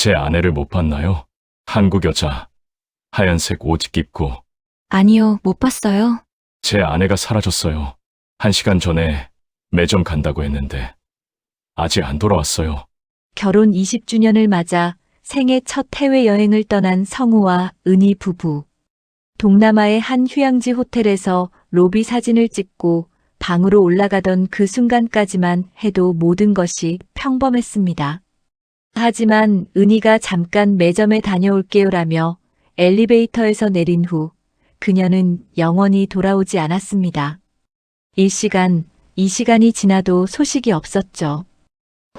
제 아내를 못 봤나요? 한국 여자, 하얀색 옷 입고. 아니요, 못 봤어요. 제 아내가 사라졌어요. 1시간 전에 매점 간다고 했는데 아직 안 돌아왔어요. 결혼 20주년을 맞아 생애 첫 해외여행을 떠난 성우와 은희 부부. 동남아의 한 휴양지 호텔에서 로비 사진을 찍고 방으로 올라가던 그 순간까지만 해도 모든 것이 평범했습니다. 하지만 은희가 잠깐 매점에 다녀올게요라며 엘리베이터에서 내린 후 그녀는 영원히 돌아오지 않았습니다. 1시간, 2시간이 지나도 소식이 없었죠.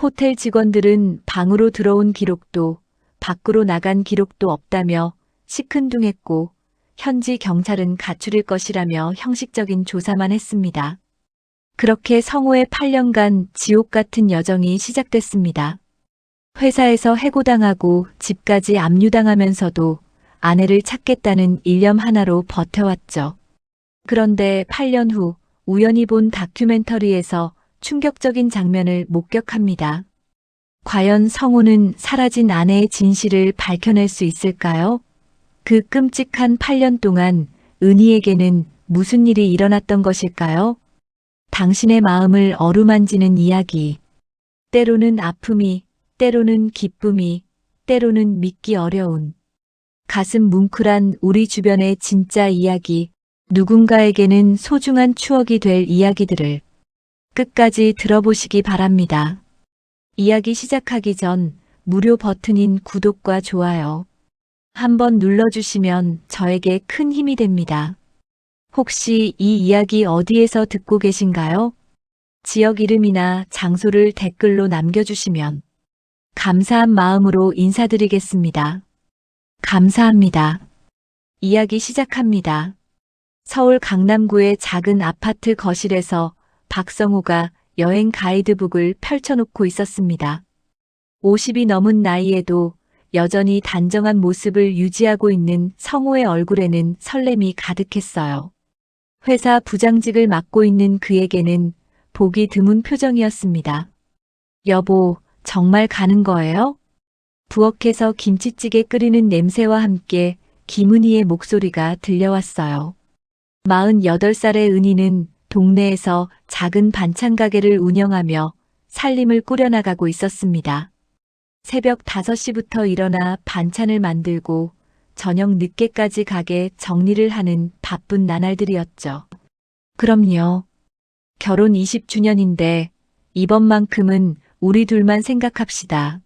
호텔 직원들은 방으로 들어온 기록도 밖으로 나간 기록도 없다며 시큰둥했고 현지 경찰은 가출일 것이라며 형식적인 조사만 했습니다. 그렇게 성우의 8년간 지옥 같은 여정이 시작됐습니다. 회사에서 해고당하고 집까지 압류당하면서도 아내를 찾겠다는 일념 하나로 버텨왔죠. 그런데 8년 후 우연히 본 다큐멘터리에서 충격적인 장면을 목격합니다. 과연 성우는 사라진 아내의 진실을 밝혀낼 수 있을까요? 그 끔찍한 8년 동안 은희에게는 무슨 일이 일어났던 것일까요? 당신의 마음을 어루만지는 이야기. 때로는 아픔이, 때로는 기쁨이, 때로는 믿기 어려운. 가슴 뭉클한 우리 주변의 진짜 이야기. 누군가에게는 소중한 추억이 될 이야기들을 끝까지 들어보시기 바랍니다. 이야기 시작하기 전 무료 버튼인 구독과 좋아요 한번 눌러주시면 저에게 큰 힘이 됩니다. 혹시 이 이야기 어디에서 듣고 계신가요? 지역 이름이나 장소를 댓글로 남겨주시면 감사한 마음으로 인사드리겠습니다. 감사합니다. 이야기 시작합니다. 서울 강남구의 작은 아파트 거실에서 박성우가 여행 가이드북을 펼쳐놓고 있었습니다. 50이 넘은 나이에도 여전히 단정한 모습을 유지하고 있는 성우의 얼굴에는 설렘이 가득했어요. 회사 부장직을 맡고 있는 그에게는 보기 드문 표정이었습니다. 여보, 정말 가는 거예요? 부엌에서 김치찌개 끓이는 냄새와 함께 김은희의 목소리가 들려왔어요. 48살의 은희는 동네에서 작은 반찬 가게를 운영하며 살림을 꾸려나가고 있었습니다. 새벽 5시부터 일어나 반찬을 만들고 저녁 늦게까지 가게 정리를 하는 바쁜 나날들이었죠. 그럼요. 결혼 20주년인데 이번만큼은 우리 둘만 생각합시다.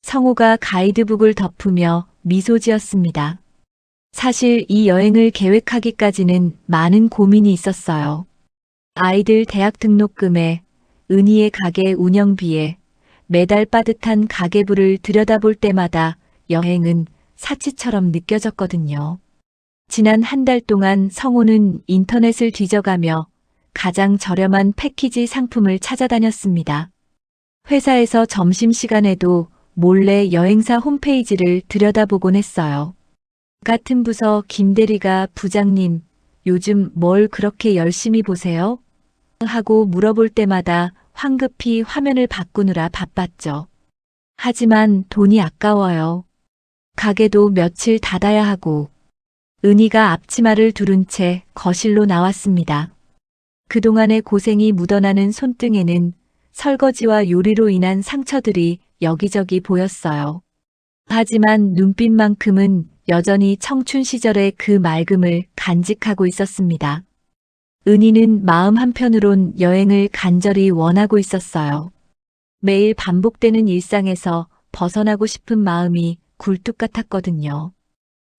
성우가 가이드북을 덮으며 미소 지었습니다. 사실 이 여행을 계획하기까지는 많은 고민이 있었어요. 아이들 대학 등록금에, 은희의 가게 운영비에, 매달 빠듯한 가계부를 들여다볼 때마다 여행은 사치처럼 느껴졌거든요. 지난 한 달 동안 성우는 인터넷을 뒤져가며 가장 저렴한 패키지 상품을 찾아다녔습니다. 회사에서 점심시간에도 몰래 여행사 홈페이지를 들여다보곤 했어요. 같은 부서 김대리가 부장님, 요즘 뭘 그렇게 열심히 보세요? 하고 물어볼 때마다 황급히 화면을 바꾸느라 바빴죠. 하지만 돈이 아까워요. 가게도 며칠 닫아야 하고. 은희가 앞치마를 두른 채 거실로 나왔습니다. 그동안의 고생이 묻어나는 손등에는 설거지와 요리로 인한 상처들이 여기저기 보였어요. 하지만 눈빛만큼은 여전히 청춘 시절의 그 맑음을 간직하고 있었습니다. 은희는 마음 한편으론 여행을 간절히 원하고 있었어요. 매일 반복되는 일상에서 벗어나고 싶은 마음이 굴뚝 같았거든요.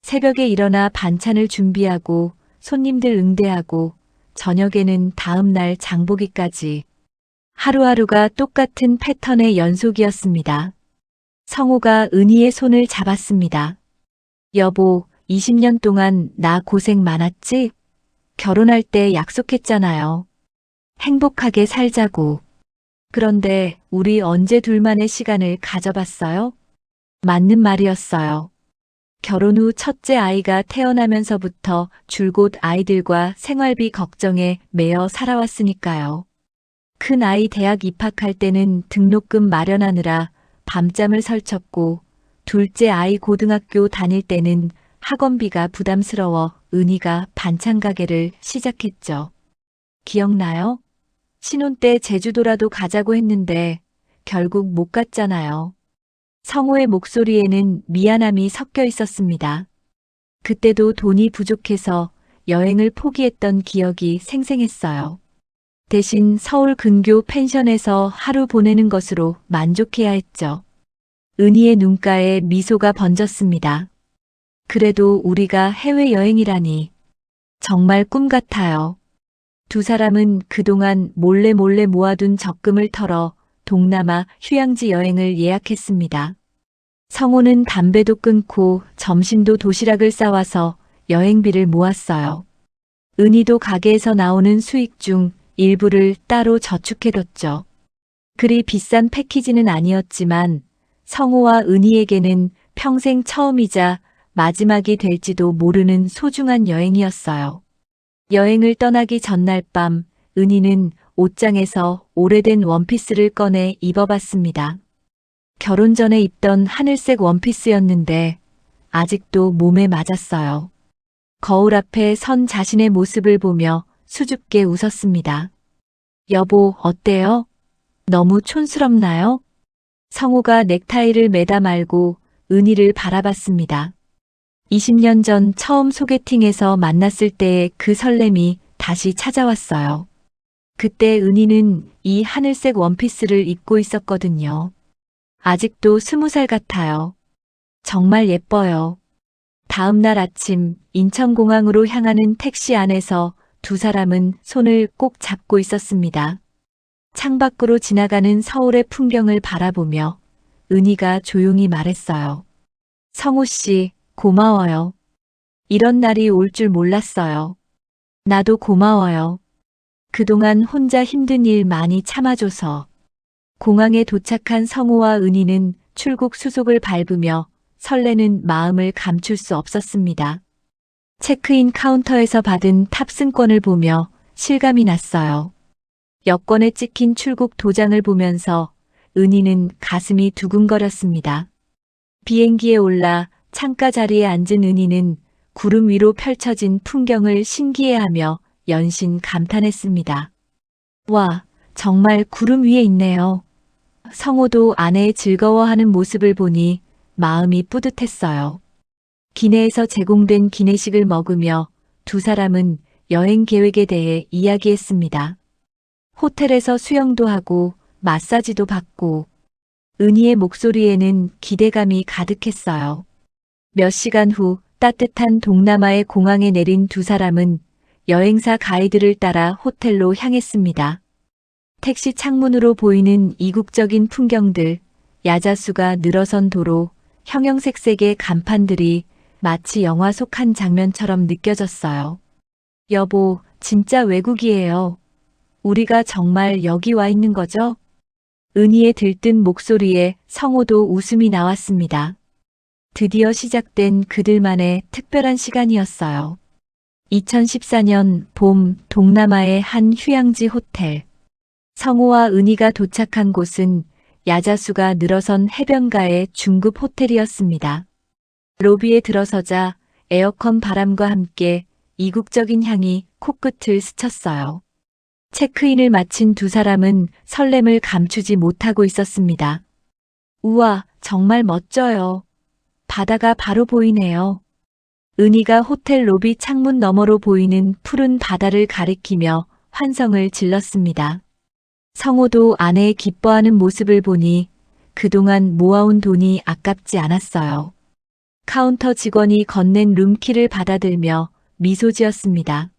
새벽에 일어나 반찬을 준비하고 손님들 응대하고 저녁에는 다음 날 장보기까지 하루하루가 똑같은 패턴의 연속이었습니다. 성우가 은희의 손을 잡았습니다. 여보, 20년 동안 나 고생 많았지? 결혼할 때 약속했잖아요. 행복하게 살자고. 그런데 우리 언제 둘만의 시간을 가져봤어요? 맞는 말이었어요. 결혼 후 첫째 아이가 태어나면서부터 줄곧 아이들과 생활비 걱정에 매여 살아왔으니까요. 큰 아이 대학 입학할 때는 등록금 마련하느라 밤잠을 설쳤고 둘째 아이 고등학교 다닐 때는 학원비가 부담스러워 은희가 반찬 가게를 시작했죠. 기억나요? 신혼 때 제주도라도 가자고 했는데 결국 못 갔잖아요. 성호의 목소리에는 미안함이 섞여 있었습니다. 그때도 돈이 부족해서 여행을 포기했던 기억이 생생했어요. 대신 서울 근교 펜션에서 하루 보내는 것으로 만족해야 했죠. 은희의 눈가에 미소가 번졌습니다. 그래도 우리가 해외여행이라니 정말 꿈 같아요. 두 사람은 그동안 몰래 모아둔 적금을 털어 동남아 휴양지 여행을 예약했습니다. 성호는 담배도 끊고 점심도 도시락을 싸와서 여행비를 모았어요. 은희도 가게에서 나오는 수익 중 일부를 따로 저축해뒀죠. 그리 비싼 패키지는 아니었지만 성호와 은희에게는 평생 처음이자 마지막이 될지도 모르는 소중한 여행이었어요. 여행을 떠나기 전날 밤 은희는 옷장에서 오래된 원피스를 꺼내 입어봤습니다. 결혼 전에 입던 하늘색 원피스였는데 아직도 몸에 맞았어요. 거울 앞에 선 자신의 모습을 보며 수줍게 웃었습니다. 여보, 어때요? 너무 촌스럽나요? 성호가 넥타이를 매다 말고 은희를 바라봤습니다. 20년 전 처음 소개팅에서 만났을 때의 그 설렘이 다시 찾아왔어요. 그때 은희는 이 하늘색 원피스를 입고 있었거든요. 아직도 20살 같아요. 정말 예뻐요. 다음 날 아침 인천공항으로 향하는 택시 안에서 두 사람은 손을 꼭 잡고 있었습니다. 창밖으로 지나가는 서울의 풍경을 바라보며 은희가 조용히 말했어요. 성호 씨, 고마워요. 이런 날이 올 줄 몰랐어요. 나도 고마워요. 그동안 혼자 힘든 일 많이 참아줘서. 공항에 도착한 성호와 은희는 출국 수속을 밟으며 설레는 마음을 감출 수 없었습니다. 체크인 카운터에서 받은 탑승권을 보며 실감이 났어요. 여권에 찍힌 출국 도장을 보면서 은희는 가슴이 두근거렸습니다. 비행기에 올라 창가 자리에 앉은 은희는 구름 위로 펼쳐진 풍경을 신기해하며 연신 감탄했습니다. 와, 정말 구름 위에 있네요. 성호도 아내의 즐거워하는 모습을 보니 마음이 뿌듯했어요. 기내에서 제공된 기내식을 먹으며 두 사람은 여행 계획에 대해 이야기했습니다. 호텔에서 수영도 하고 마사지도 받고 은희의 목소리에는 기대감이 가득했어요. 몇 시간 후 따뜻한 동남아의 공항에 내린 두 사람은 여행사 가이드를 따라 호텔로 향했습니다. 택시 창문으로 보이는 이국적인 풍경들, 야자수가 늘어선 도로, 형형색색의 간판들이 마치 영화 속 한 장면처럼 느껴졌어요. 여보, 진짜 외국이에요. 우리가 정말 여기 와 있는 거죠? 은희의 들뜬 목소리에 성호도 웃음이 나왔습니다. 드디어 시작된 그들만의 특별한 시간이었어요. 2014년 봄 동남아의 한 휴양지 호텔. 성호와 은희가 도착한 곳은 야자수가 늘어선 해변가의 중급 호텔이었습니다. 로비에 들어서자 에어컨 바람과 함께 이국적인 향이 코끝을 스쳤어요. 체크인을 마친 두 사람은 설렘을 감추지 못하고 있었습니다. 우와, 정말 멋져요. 바다가 바로 보이네요. 은희가 호텔 로비 창문 너머로 보이는 푸른 바다를 가리키며 환성을 질렀습니다. 성호도 아내의 기뻐하는 모습을 보니 그동안 모아온 돈이 아깝지 않았어요. 카운터 직원이 건넨 룸키를 받아들며 미소 지었습니다.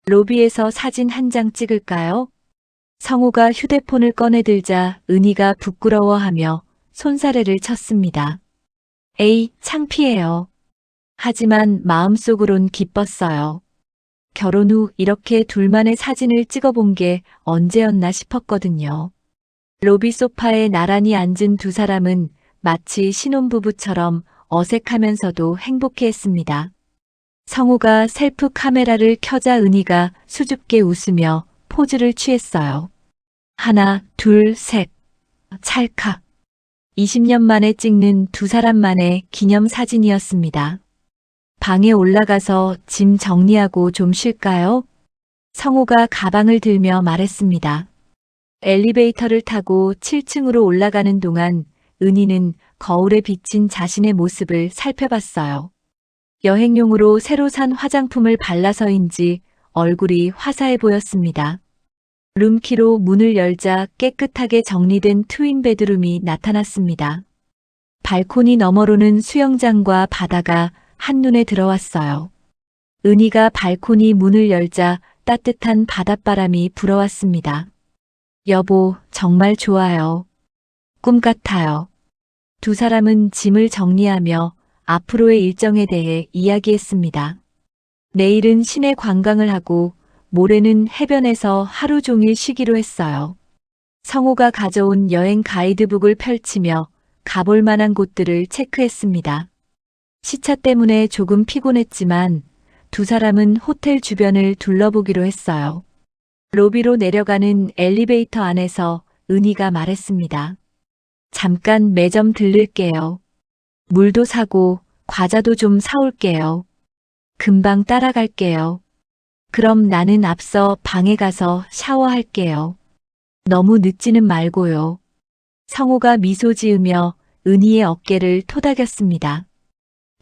로비에서 사진 한 장 찍을까요? 성호가 휴대폰을 꺼내들자 은희가 부끄러워하며 손사래를 쳤습니다. 에이, 창피해요. 하지만 마음속으론 기뻤어요. 결혼 후 이렇게 둘만의 사진을 찍어본 게 언제였나 싶었거든요. 로비 소파에 나란히 앉은 두 사람은 마치 신혼부부처럼 어색하면서도 행복해했습니다. 성우가 셀프 카메라를 켜자 은희가 수줍게 웃으며 포즈를 취했어요. 하나, 둘, 셋. 찰칵. 20년 만에 찍는 두 사람만의 기념 사진이었습니다. 방에 올라가서 짐 정리하고 좀 쉴까요? 성호가 가방을 들며 말했습니다. 엘리베이터를 타고 7층으로 올라가는 동안 은희는 거울에 비친 자신의 모습을 살펴봤어요. 여행용으로 새로 산 화장품을 발라서인지 얼굴이 화사해 보였습니다. 룸키로 문을 열자 깨끗하게 정리된 트윈 베드룸이 나타났습니다. 발코니 너머로는 수영장과 바다가 한눈에 들어왔어요. 은희가 발코니 문을 열자 따뜻한 바닷바람이 불어왔습니다. 여보, 정말 좋아요. 꿈 같아요. 두 사람은 짐을 정리하며 앞으로의 일정에 대해 이야기했습니다. 내일은 시내 관광을 하고 모레는 해변에서 하루 종일 쉬기로 했어요. 성호가 가져온 여행 가이드북을 펼치며 가볼 만한 곳들을 체크했습니다. 시차 때문에 조금 피곤했지만 두 사람은 호텔 주변을 둘러보기로 했어요. 로비로 내려가는 엘리베이터 안에서 은희가 말했습니다. 잠깐 매점 들를게요. 물도 사고 과자도 좀 사올게요. 금방 따라갈게요. 그럼 나는 앞서 방에 가서 샤워할게요. 너무 늦지는 말고요. 성호가 미소 지으며 은희의 어깨를 토닥였습니다.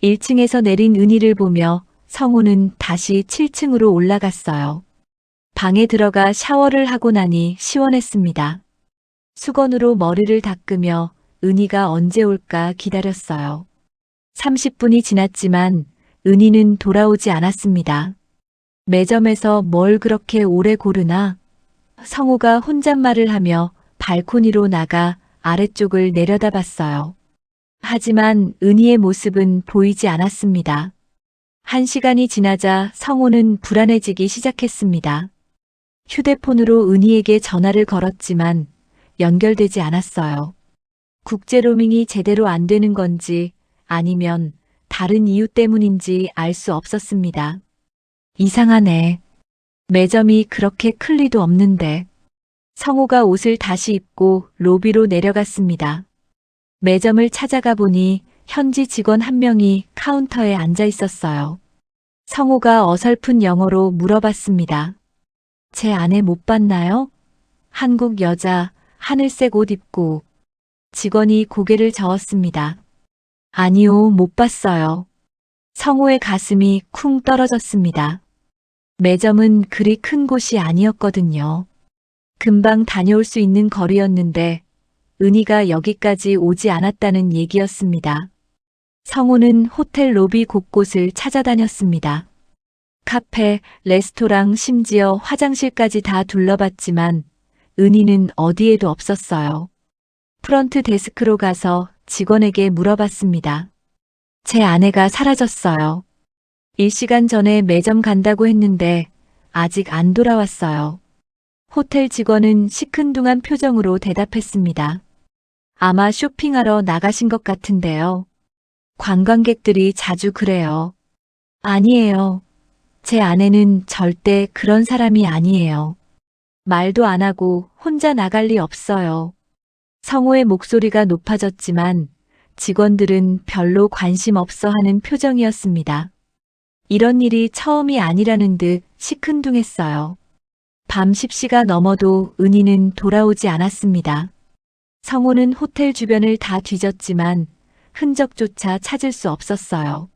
1층에서 내린 은희를 보며 성호는 다시 7층으로 올라갔어요. 방에 들어가 샤워를 하고 나니 시원했습니다. 수건으로 머리를 닦으며 은희가 언제 올까 기다렸어요. 30분이 지났지만 은희는 돌아오지 않았습니다. 매점에서 뭘 그렇게 오래 고르나? 성호가 혼잣말을 하며 발코니로 나가 아래쪽을 내려다봤어요. 하지만 은희의 모습은 보이지 않았습니다. 1시간이 지나자 성호는 불안해지기 시작했습니다. 휴대폰으로 은희에게 전화를 걸었지만 연결되지 않았어요. 국제 로밍이 제대로 안 되는 건지 아니면 다른 이유 때문인지 알 수 없었습니다. 이상하네. 매점이 그렇게 클 리도 없는데. 성호가 옷을 다시 입고 로비로 내려갔습니다. 매점을 찾아가 보니 현지 직원 한 명이 카운터에 앉아 있었어요. 성호가 어설픈 영어로 물어봤습니다. 제 아내 못 봤나요? 한국 여자, 하늘색 옷 입고. 직원이 고개를 저었습니다. 아니요, 못 봤어요. 성호의 가슴이 쿵 떨어졌습니다. 매점은 그리 큰 곳이 아니었거든요. 금방 다녀올 수 있는 거리였는데 은희가 여기까지 오지 않았다는 얘기였습니다. 성호는 호텔 로비 곳곳을 찾아다녔습니다. 카페, 레스토랑, 심지어 화장실까지 다 둘러봤지만 은희는 어디에도 없었어요. 프런트 데스크로 가서 직원에게 물어봤습니다. 제 아내가 사라졌어요. 1시간 전에 매점 간다고 했는데 아직 안 돌아왔어요. 호텔 직원은 시큰둥한 표정으로 대답했습니다. 아마 쇼핑하러 나가신 것 같은데요. 관광객들이 자주 그래요. 아니에요. 제 아내는 절대 그런 사람이 아니에요. 말도 안 하고 혼자 나갈 리 없어요. 성호의 목소리가 높아졌지만 직원들은 별로 관심 없어 하는 표정이었습니다. 이런 일이 처음이 아니라는 듯 시큰둥했어요. 밤 10시가 넘어도 은희는 돌아오지 않았습니다. 성호는 호텔 주변을 다 뒤졌지만 흔적조차 찾을 수 없었어요.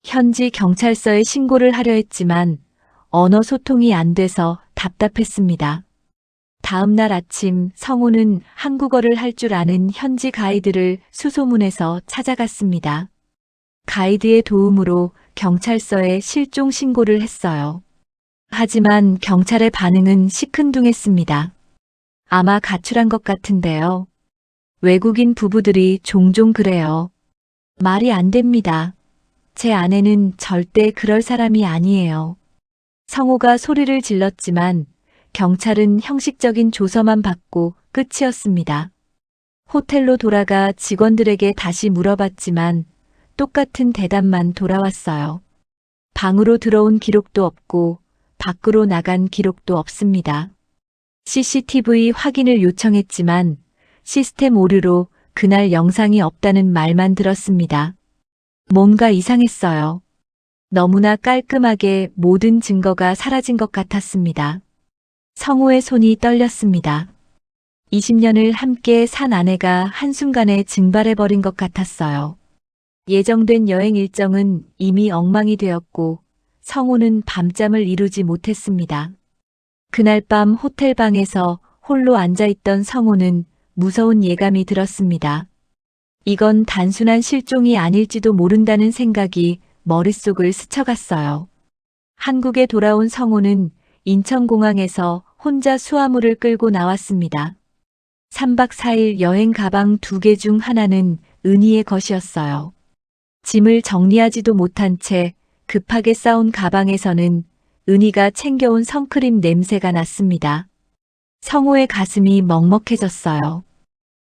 현지 경찰서에 신고를 하려 했지만 언어 소통이 안 돼서 답답했습니다. 다음 날 아침 성호는 한국어를 할 줄 아는 현지 가이드를 수소문해서 찾아갔습니다. 가이드의 도움으로 경찰서에 실종 신고를 했어요. 하지만 경찰의 반응은 시큰둥했습니다. 아마 가출한 것 같은데요. 외국인 부부들이 종종 그래요. 말이 안 됩니다. 제 아내는 절대 그럴 사람이 아니에요. 성호가 소리를 질렀지만 경찰은 형식적인 조서만 받고 끝이었습니다. 호텔로 돌아가 직원들에게 다시 물어봤지만 똑같은 대답만 돌아왔어요. 방으로 들어온 기록도 없고 밖으로 나간 기록도 없습니다. CCTV 확인을 요청했지만 시스템 오류로 그날 영상이 없다는 말만 들었습니다. 뭔가 이상했어요. 너무나 깔끔하게 모든 증거가 사라진 것 같았습니다. 성호의 손이 떨렸습니다. 20년을 함께 산 아내가 한순간에 증발해버린 것 같았어요. 예정된 여행 일정은 이미 엉망이 되었고 성호는 밤잠을 이루지 못했습니다. 그날 밤 호텔 방에서 홀로 앉아있던 성호는 무서운 예감이 들었습니다. 이건 단순한 실종이 아닐지도 모른다는 생각이 머릿속을 스쳐갔어요. 한국에 돌아온 성호는 인천공항에서 혼자 수화물을 끌고 나왔습니다. 3박 4일 여행 가방 2개 중 하나는 은희의 것이었어요. 짐을 정리하지도 못한 채 급하게 싸온 가방에서는 은희가 챙겨온 선크림 냄새가 났습니다. 성호의 가슴이 먹먹해졌어요.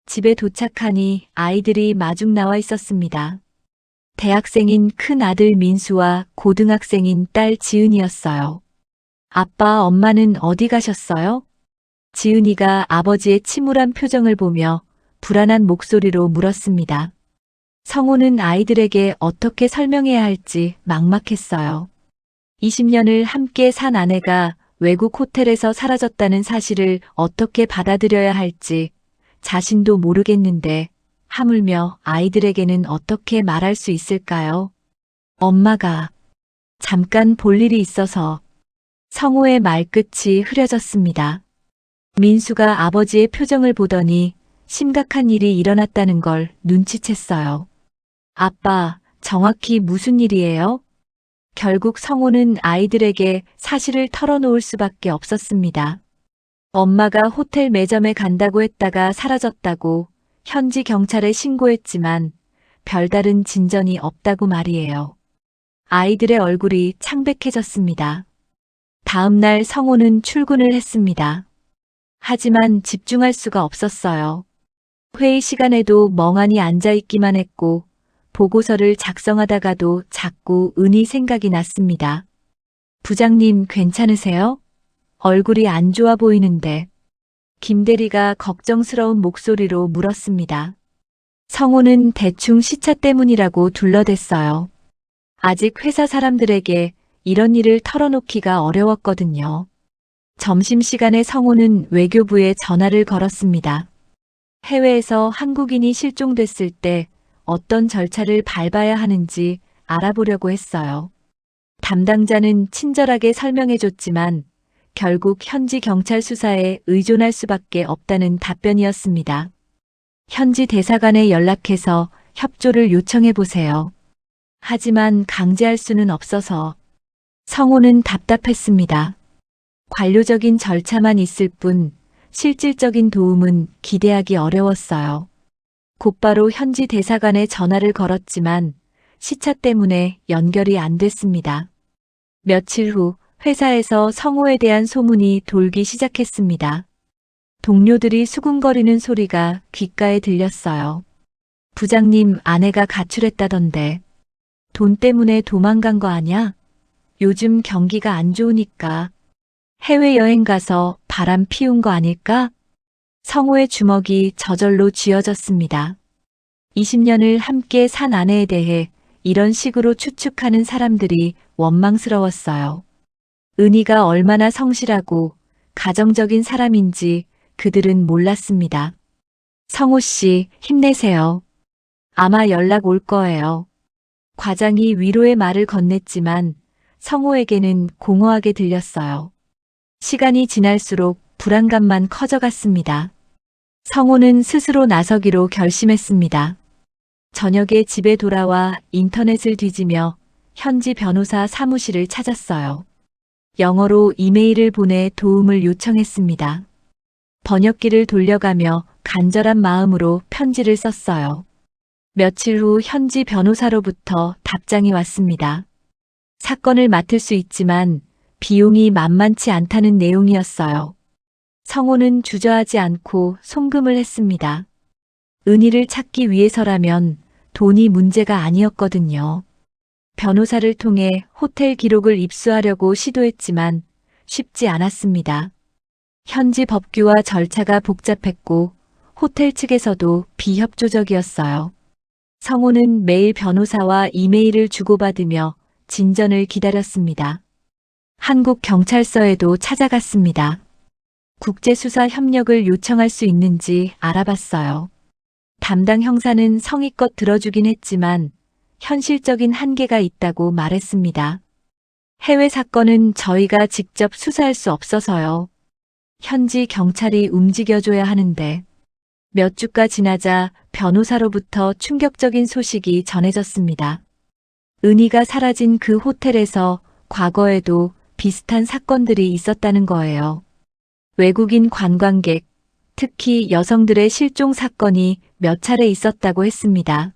집에 도착하니 아이들이 마중 나와 있었습니다. 대학생인 큰 아들 민수와 고등학생인 딸 지은이였어요. 아빠, 엄마는 어디 가셨어요? 지은이가 아버지의 침울한 표정을 보며 불안한 목소리로 물었습니다. 성호는 아이들에게 어떻게 설명해야 할지 막막했어요. 20년을 함께 산 아내가 외국 호텔에서 사라졌다는 사실을 어떻게 받아들여야 할지 자신도 모르겠는데 하물며 아이들에게는 어떻게 말할 수 있을까요? 엄마가 잠깐 볼 일이 있어서. 성호의 말끝이 흐려졌습니다. 민수가 아버지의 표정을 보더니 심각한 일이 일어났다는 걸 눈치챘어요. 아빠, 정확히 무슨 일이에요? 결국 성호는 아이들에게 사실을 털어놓을 수밖에 없었습니다. 엄마가 호텔 매점에 간다고 했다가 사라졌다고 현지 경찰에 신고했지만 별다른 진전이 없다고 말이에요. 아이들의 얼굴이 창백해졌습니다. 다음 날 성호는 출근을 했습니다. 하지만 집중할 수가 없었어요. 회의 시간에도 멍하니 앉아있기만 했고 보고서를 작성하다가도 자꾸 은희 생각이 났습니다. 부장님 괜찮으세요? 얼굴이 안 좋아 보이는데. 김 대리가 걱정스러운 목소리로 물었습니다. 성호는 대충 시차 때문이라고 둘러댔어요. 아직 회사 사람들에게 이런 일을 털어놓기가 어려웠거든요. 점심시간에 성호는 외교부에 전화를 걸었습니다. 해외에서 한국인이 실종됐을 때 어떤 절차를 밟아야 하는지 알아보려고 했어요. 담당자는 친절하게 설명해줬지만 결국 현지 경찰 수사에 의존할 수밖에 없다는 답변이었습니다. 현지 대사관에 연락해서 협조를 요청해보세요. 하지만 강제할 수는 없어서. 성호는 답답했습니다. 관료적인 절차만 있을 뿐 실질적인 도움은 기대하기 어려웠어요. 곧바로 현지 대사관에 전화를 걸었지만 시차 때문에 연결이 안 됐습니다. 며칠 후 회사에서 성호에 대한 소문이 돌기 시작했습니다. 동료들이 수군거리는 소리가 귓가에 들렸어요. 부장님, 아내가 가출했다던데. 돈 때문에 도망간 거 아냐? 요즘 경기가 안 좋으니까. 해외여행 가서 바람 피운 거 아닐까? 성호의 주먹이 저절로 쥐어졌습니다. 20년을 함께 산 아내에 대해 이런 식으로 추측하는 사람들이 원망스러웠어요. 은희가 얼마나 성실하고 가정적인 사람인지 그들은 몰랐습니다. 성호 씨, 힘내세요. 아마 연락 올 거예요. 과장이 위로의 말을 건넸지만 성호에게는 공허하게 들렸어요. 시간이 지날수록 불안감만 커져갔습니다. 성호는 스스로 나서기로 결심했습니다. 저녁에 집에 돌아와 인터넷을 뒤지며 현지 변호사 사무실을 찾았어요. 영어로 이메일을 보내 도움을 요청했습니다. 번역기를 돌려가며 간절한 마음으로 편지를 썼어요. 며칠 후 현지 변호사로부터 답장이 왔습니다. 사건을 맡을 수 있지만 비용이 만만치 않다는 내용이었어요. 성호는 주저하지 않고 송금을 했습니다. 은희를 찾기 위해서라면 돈이 문제가 아니었거든요. 변호사를 통해 호텔 기록을 입수하려고 시도했지만 쉽지 않았습니다. 현지 법규와 절차가 복잡했고 호텔 측에서도 비협조적이었어요. 성우는 매일 변호사와 이메일을 주고받으며 진전을 기다렸습니다. 한국 경찰서에도 찾아갔습니다. 국제수사 협력을 요청할 수 있는지 알아봤어요. 담당 형사는 성의껏 들어주긴 했지만 현실적인 한계가 있다고 말했습니다. 해외 사건은 저희가 직접 수사할 수 없어서요. 현지 경찰이 움직여줘야 하는데. 몇 주가 지나자 변호사로부터 충격적인 소식이 전해졌습니다. 은희가 사라진 그 호텔에서 과거에도 비슷한 사건들이 있었다는 거예요. 외국인 관광객, 특히 여성들의 실종 사건이 몇 차례 있었다고 했습니다.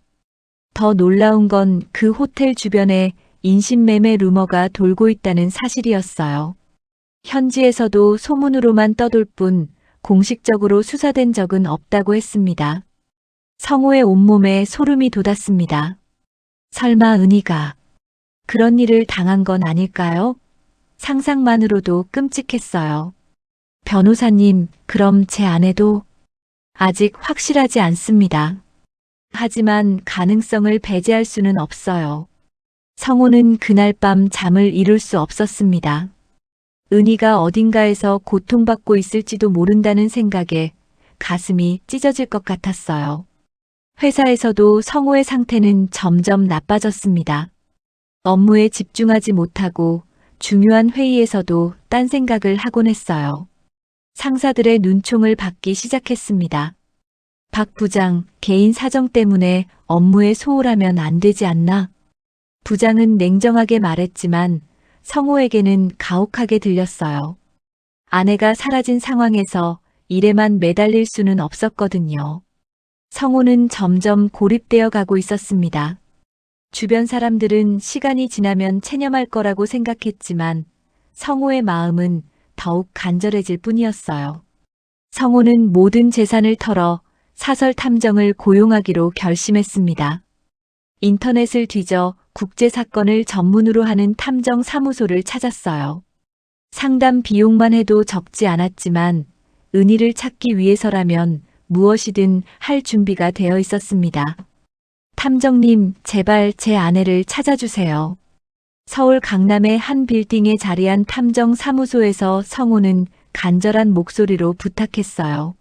더 놀라운 건 그 호텔 주변에 인신매매 루머가 돌고 있다는 사실이었어요. 현지에서도 소문으로만 떠돌 뿐 공식적으로 수사된 적은 없다고 했습니다. 성우의 온몸에 소름이 돋았습니다. 설마 은희가 그런 일을 당한 건 아닐까요? 상상만으로도 끔찍했어요. 변호사님, 그럼 제 아내도 아직 확실하지 않습니다. 하지만 가능성을 배제할 수는 없어요. 성우는 그날 밤 잠을 이룰 수 없었습니다. 은희가 어딘가에서 고통받고 있을지도 모른다는 생각에 가슴이 찢어질 것 같았어요. 회사에서도 성우의 상태는 점점 나빠졌습니다. 업무에 집중하지 못하고 중요한 회의에서도 딴 생각을 하곤 했어요. 상사들의 눈총을 받기 시작했습니다. 박 부장, 개인 사정 때문에 업무에 소홀하면 안 되지 않나? 부장은 냉정하게 말했지만 성우에게는 가혹하게 들렸어요. 아내가 사라진 상황에서 일에만 매달릴 수는 없었거든요. 성우는 점점 고립되어 가고 있었습니다. 주변 사람들은 시간이 지나면 체념할 거라고 생각했지만 성우의 마음은 더욱 간절해질 뿐이었어요. 성우는 모든 재산을 털어 사설 탐정을 고용하기로 결심했습니다. 인터넷을 뒤져 국제 사건을 전문으로 하는 탐정 사무소를 찾았어요. 상담 비용만 해도 적지 않았지만 은희를 찾기 위해서라면 무엇이든 할 준비가 되어 있었습니다. 탐정님, 제발 제 아내를 찾아주세요. 서울 강남의 한 빌딩에 자리한 탐정 사무소에서 성우는 간절한 목소리로 부탁했어요.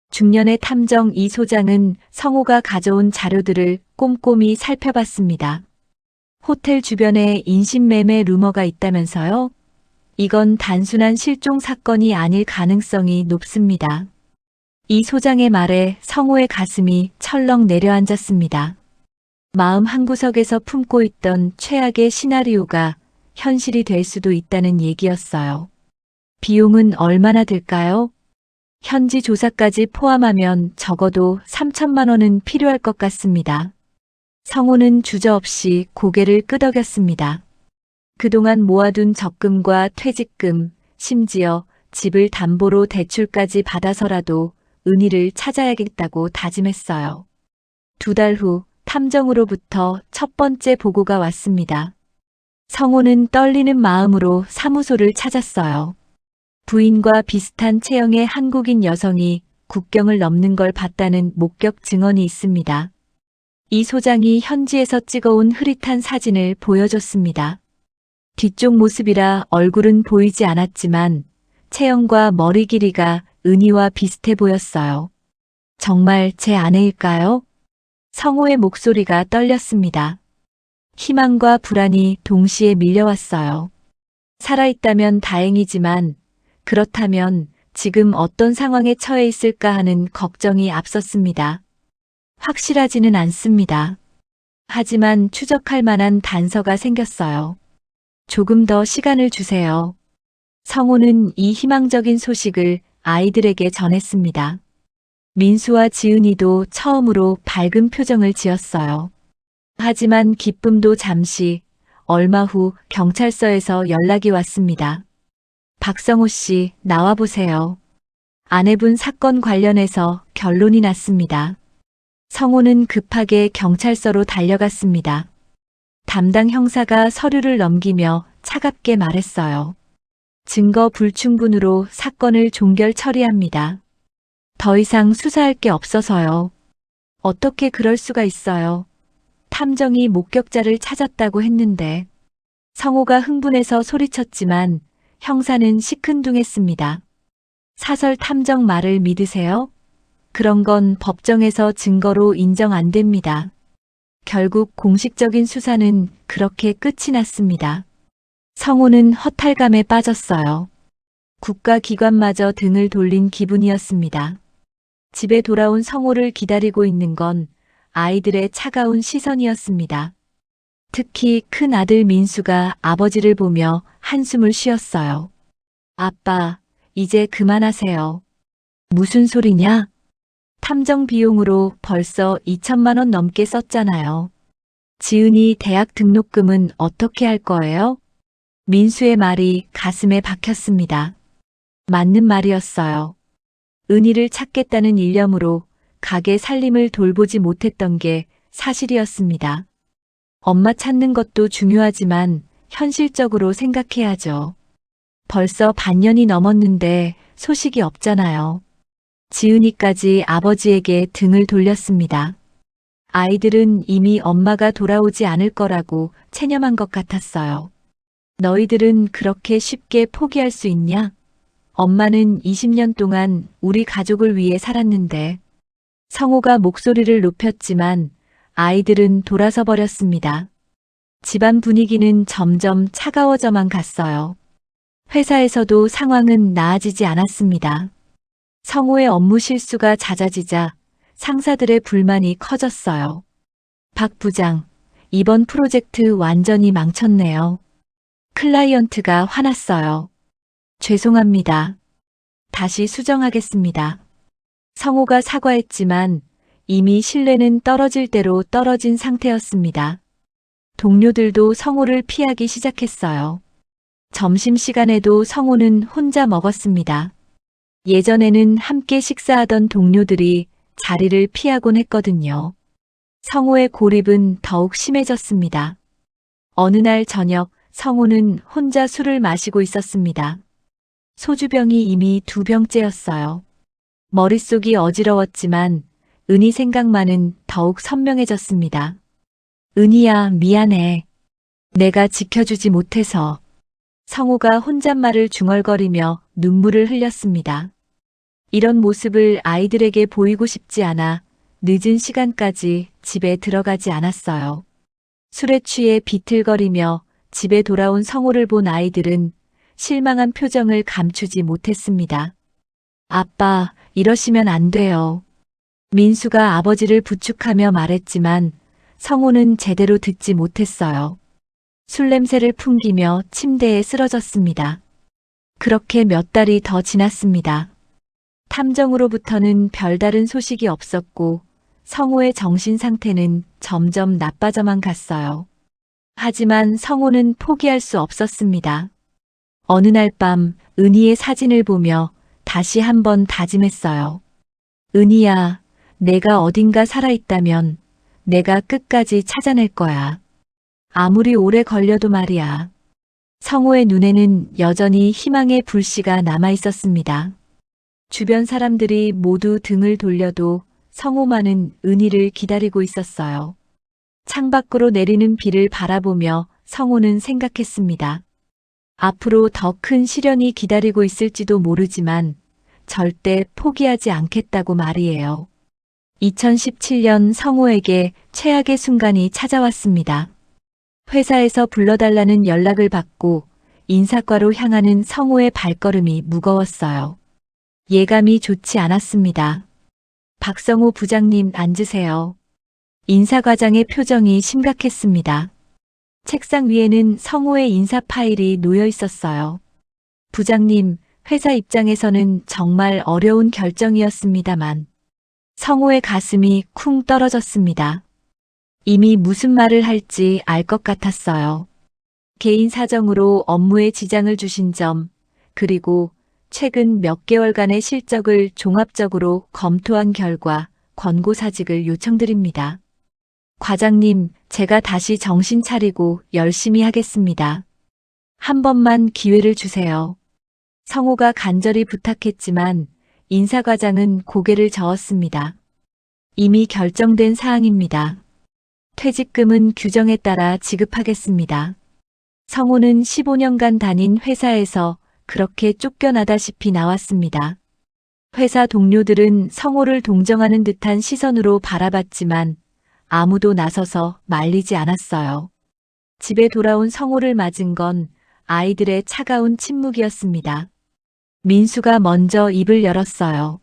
중년의 탐정 이 소장은 성우가 가져온 자료들을 꼼꼼히 살펴봤습니다. 호텔 주변에 인신매매 루머가 있다면서요? 이건 단순한 실종 사건이 아닐 가능성이 높습니다. 이 소장의 말에 성우의 가슴이 철렁 내려앉았습니다. 마음 한구석에서 품고 있던 최악의 시나리오가 현실이 될 수도 있다는 얘기였어요. 비용은 얼마나 들까요? 현지 조사까지 포함하면 적어도 3천만 원은 필요할 것 같습니다. 성우는 주저없이 고개를 끄덕였습니다. 그동안 모아둔 적금과 퇴직금, 심지어 집을 담보로 대출까지 받아서라도 은희를 찾아야겠다고 다짐했어요. 2달 후 탐정으로부터 첫 번째 보고가 왔습니다. 성우는 떨리는 마음으로 사무소를 찾았어요. 부인과 비슷한 체형의 한국인 여성이 국경을 넘는 걸 봤다는 목격 증언이 있습니다. 이 소장이 현지에서 찍어온 흐릿한 사진을 보여줬습니다. 뒤쪽 모습이라 얼굴은 보이지 않았지만 체형과 머리 길이가 은희와 비슷해 보였어요. 정말 제 아내일까요? 성우의 목소리가 떨렸습니다. 희망과 불안이 동시에 밀려왔어요. 살아있다면 다행이지만 그렇다면 지금 어떤 상황에 처해 있을까 하는 걱정이 앞섰습니다. 확실하지는 않습니다. 하지만 추적할 만한 단서가 생겼어요. 조금 더 시간을 주세요. 성우는 이 희망적인 소식을 아이들에게 전했습니다. 민수와 지은이도 처음으로 밝은 표정을 지었어요. 하지만 기쁨도 잠시, 얼마 후 경찰서에서 연락이 왔습니다. 박성호 씨, 나와보세요. 아내분 사건 관련해서 결론이 났습니다. 성우는 급하게 경찰서로 달려갔습니다. 담당 형사가 서류를 넘기며 차갑게 말했어요. 증거 불충분으로 사건을 종결 처리합니다. 더 이상 수사할 게 없어서요. 어떻게 그럴 수가 있어요. 탐정이 목격자를 찾았다고 했는데. 성호가 흥분해서 소리쳤지만 형사는 시큰둥했습니다. 사설 탐정 말을 믿으세요? 그런 건 법정에서 증거로 인정 안 됩니다. 결국 공식적인 수사는 그렇게 끝이 났습니다. 성호는 허탈감에 빠졌어요. 국가기관마저 등을 돌린 기분이었습니다. 집에 돌아온 성호를 기다리고 있는 건 아이들의 차가운 시선이었습니다. 특히 큰 아들 민수가 아버지를 보며 한숨을 쉬었어요. 아빠, 이제 그만하세요. 무슨 소리냐? 탐정 비용으로 벌써 2천만 원 넘게 썼잖아요. 지은이 대학 등록금은 어떻게 할 거예요? 민수의 말이 가슴에 박혔습니다. 맞는 말이었어요. 은희를 찾겠다는 일념으로 가게 살림을 돌보지 못했던 게 사실이었습니다. 엄마 찾는 것도 중요하지만 현실적으로 생각해야죠. 벌써 반년이 넘었는데 소식이 없잖아요. 지은이까지 아버지에게 등을 돌렸습니다. 아이들은 이미 엄마가 돌아오지 않을 거라고 체념한 것 같았어요. 너희들은 그렇게 쉽게 포기할 수 있냐? 엄마는 20년 동안 우리 가족을 위해 살았는데. 성호가 목소리를 높였지만 아이들은 돌아서 버렸습니다. 집안 분위기는 점점 차가워져만 갔어요. 회사에서도 상황은 나아지지 않았습니다. 성호의 업무 실수가 잦아지자 상사들의 불만이 커졌어요. 박 부장, 이번 프로젝트 완전히 망쳤네요. 클라이언트가 화났어요. 죄송합니다. 다시 수정하겠습니다. 성호가 사과했지만 이미 신뢰는 떨어질 대로 떨어진 상태였습니다. 동료들도 성호를 피하기 시작했어요. 점심시간에도 성호는 혼자 먹었습니다. 예전에는 함께 식사하던 동료들이 자리를 피하곤 했거든요. 성호의 고립은 더욱 심해졌습니다. 어느 날 저녁 성호는 혼자 술을 마시고 있었습니다. 소주병이 이미 2병째였어요. 머릿속이 어지러웠지만 은희 생각만은 더욱 선명해졌습니다. 은희야, 미안해. 내가 지켜주지 못해서. 성호가 혼잣말을 중얼거리며 눈물을 흘렸습니다. 이런 모습을 아이들에게 보이고 싶지 않아 늦은 시간까지 집에 들어가지 않았어요. 술에 취해 비틀거리며 집에 돌아온 성호를 본 아이들은 실망한 표정을 감추지 못했습니다. 아빠, 이러시면 안 돼요. 민수가 아버지를 부축하며 말했지만 성호는 제대로 듣지 못했어요. 술 냄새를 풍기며 침대에 쓰러졌습니다. 그렇게 몇 달이 더 지났습니다. 탐정으로부터는 별다른 소식이 없었고 성호의 정신 상태는 점점 나빠져만 갔어요. 하지만 성호는 포기할 수 없었습니다. 어느 날 밤 은희의 사진을 보며 다시 한번 다짐했어요. 은희야, 내가 어딘가 살아있다면 내가 끝까지 찾아낼 거야. 아무리 오래 걸려도 말이야. 성호의 눈에는 여전히 희망의 불씨가 남아 있었습니다. 주변 사람들이 모두 등을 돌려도 성호만은 은희를 기다리고 있었어요. 창밖으로 내리는 비를 바라보며 성호는 생각했습니다. 앞으로 더 큰 시련이 기다리고 있을지도 모르지만 절대 포기하지 않겠다고 말이에요. 2017년 성호에게 최악의 순간이 찾아왔습니다. 회사에서 불러달라는 연락을 받고 인사과로 향하는 성호의 발걸음이 무거웠어요. 예감이 좋지 않았습니다. 박성호 부장님 앉으세요. 인사과장의 표정이 심각했습니다. 책상 위에는 성호의 인사 파일이 놓여 있었어요. 부장님, 회사 입장에서는 정말 어려운 결정이었습니다만 성호의 가슴이 쿵 떨어졌습니다. 이미 무슨 말을 할지 알 것 같았어요. 개인 사정으로 업무에 지장을 주신 점, 그리고 최근 몇 개월간의 실적을 종합적으로 검토한 결과 권고사직을 요청드립니다. 과장님, 제가 다시 정신 차리고 열심히 하겠습니다. 한 번만 기회를 주세요. 성호가 간절히 부탁했지만 인사과장은 고개를 저었습니다. 이미 결정된 사항입니다. 퇴직금은 규정에 따라 지급하겠습니다. 성우는 15년간 다닌 회사에서 그렇게 쫓겨나다시피 나왔습니다. 회사 동료들은 성우를 동정하는 듯한 시선으로 바라봤지만 아무도 나서서 말리지 않았어요. 집에 돌아온 성우를 맞은 건 아이들의 차가운 침묵이었습니다. 민수가 먼저 입을 열었어요.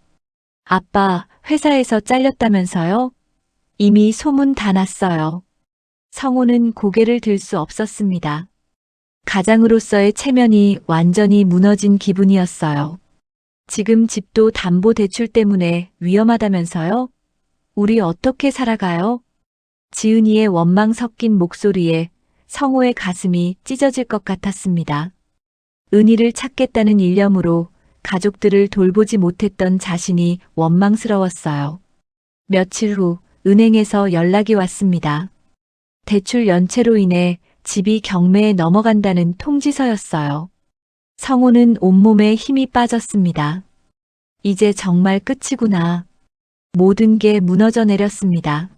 아빠, 회사에서 잘렸다면서요? 이미 소문 다 났어요. 성우는 고개를 들 수 없었습니다. 가장으로서의 체면이 완전히 무너진 기분이었어요. 지금 집도 담보대출 때문에 위험하다면서요? 우리 어떻게 살아가요? 지은이의 원망 섞인 목소리에 성우의 가슴이 찢어질 것 같았습니다. 은희를 찾겠다는 일념으로 가족들을 돌보지 못했던 자신이 원망스러웠어요. 며칠 후 은행에서 연락이 왔습니다. 대출 연체로 인해 집이 경매에 넘어간다는 통지서였어요. 성우는 온몸에 힘이 빠졌습니다. 이제 정말 끝이구나. 모든 게 무너져 내렸습니다.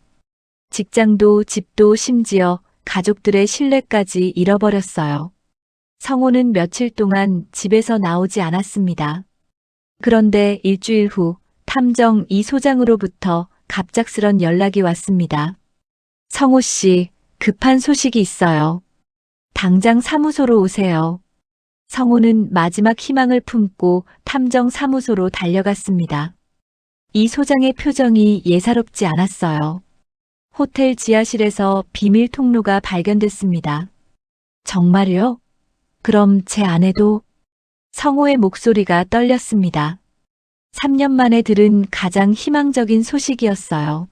직장도 집도 심지어 가족들의 신뢰까지 잃어버렸어요. 성우는 며칠 동안 집에서 나오지 않았습니다. 그런데 일주일 후 탐정 이 소장으로부터 갑작스런 연락이 왔습니다. 성우 씨, 급한 소식이 있어요. 당장 사무소로 오세요. 성우는 마지막 희망을 품고 탐정 사무소로 달려갔습니다. 이 소장의 표정이 예사롭지 않았어요. 호텔 지하실에서 비밀 통로가 발견됐습니다. 정말요? 그럼 제 아내도? 성우의 목소리가 떨렸습니다. 3년 만에 들은 가장 희망적인 소식이었어요.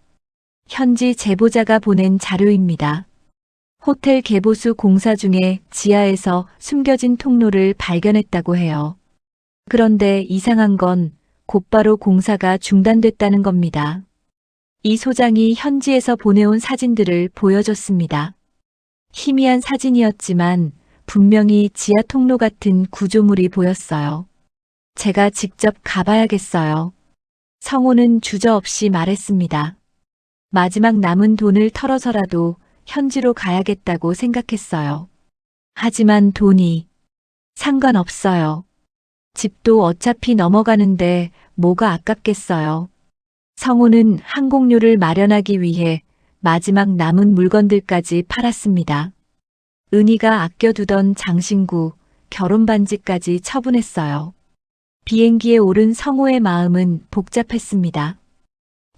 현지 제보자가 보낸 자료입니다. 호텔 개보수 공사 중에 지하에서 숨겨진 통로를 발견했다고 해요. 그런데 이상한 건 곧바로 공사가 중단됐다는 겁니다. 이 소장이 현지에서 보내온 사진들을 보여줬습니다. 희미한 사진이었지만 분명히 지하 통로 같은 구조물이 보였어요. 제가 직접 가봐야겠어요. 성우는 주저없이 말했습니다. 마지막 남은 돈을 털어서라도 현지로 가야겠다고 생각했어요. 하지만 돈이 상관없어요. 집도 어차피 넘어가는데 뭐가 아깝겠어요. 성우는 항공료를 마련하기 위해 마지막 남은 물건들까지 팔았습니다. 은희가 아껴두던 장신구, 결혼 반지까지 처분했어요. 비행기에 오른 성우의 마음은 복잡했습니다.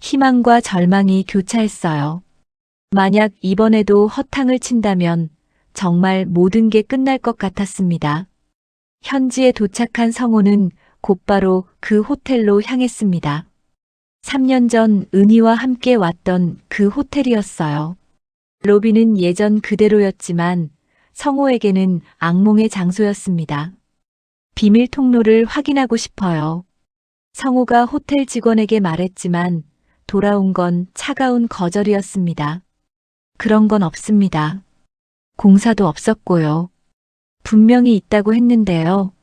희망과 절망이 교차했어요. 만약 이번에도 허탕을 친다면 정말 모든 게 끝날 것 같았습니다. 현지에 도착한 성우는 곧바로 그 호텔로 향했습니다. 3년 전 은희와 함께 왔던 그 호텔이었어요. 로비는 예전 그대로였지만 성우에게는 악몽의 장소였습니다. 비밀 통로를 확인하고 싶어요. 성우가 호텔 직원에게 말했지만 돌아온 건 차가운 거절이었습니다. 그런 건 없습니다. 공사도 없었고요. 분명히 있다고 했는데요.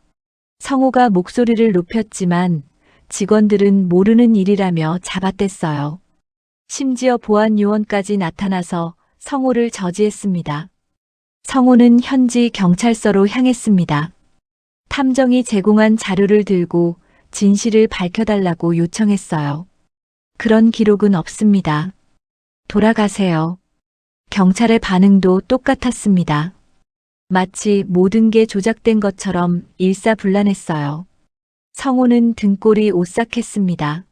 성우가 목소리를 높였지만 직원들은 모르는 일이라며 잡아댔어요. 심지어 보안 요원까지 나타나서 성우를 저지했습니다. 성우는 현지 경찰서로 향했습니다. 탐정이 제공한 자료를 들고 진실을 밝혀달라고 요청했어요. 그런 기록은 없습니다. 돌아가세요. 경찰의 반응도 똑같았습니다. 마치 모든 게 조작된 것처럼 일사불란했어요. 성우는 등골이 오싹했습니다.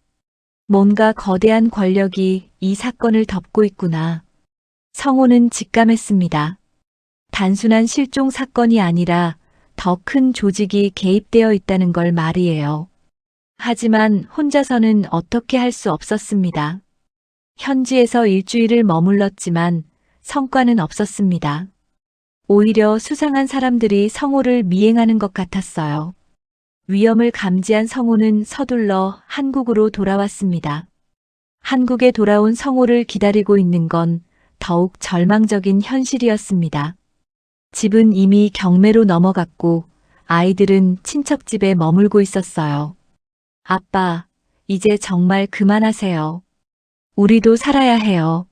뭔가 거대한 권력이 이 사건을 덮고 있구나. 성우는 직감했습니다. 단순한 실종 사건이 아니라 더 큰 조직이 개입되어 있다는 걸 말이에요. 하지만 혼자서는 어떻게 할 수 없었습니다. 현지에서 일주일을 머물렀지만 성과는 없었습니다. 오히려 수상한 사람들이 성우를 미행하는 것 같았어요. 위험을 감지한 성우는 서둘러 한국으로 돌아왔습니다. 한국에 돌아온 성우를 기다리고 있는 건 더욱 절망적인 현실이었습니다. 집은 이미 경매로 넘어갔고 아이들은 친척 집에 머물고 있었어요. 아빠, 이제 정말 그만하세요. 우리도 살아야 해요.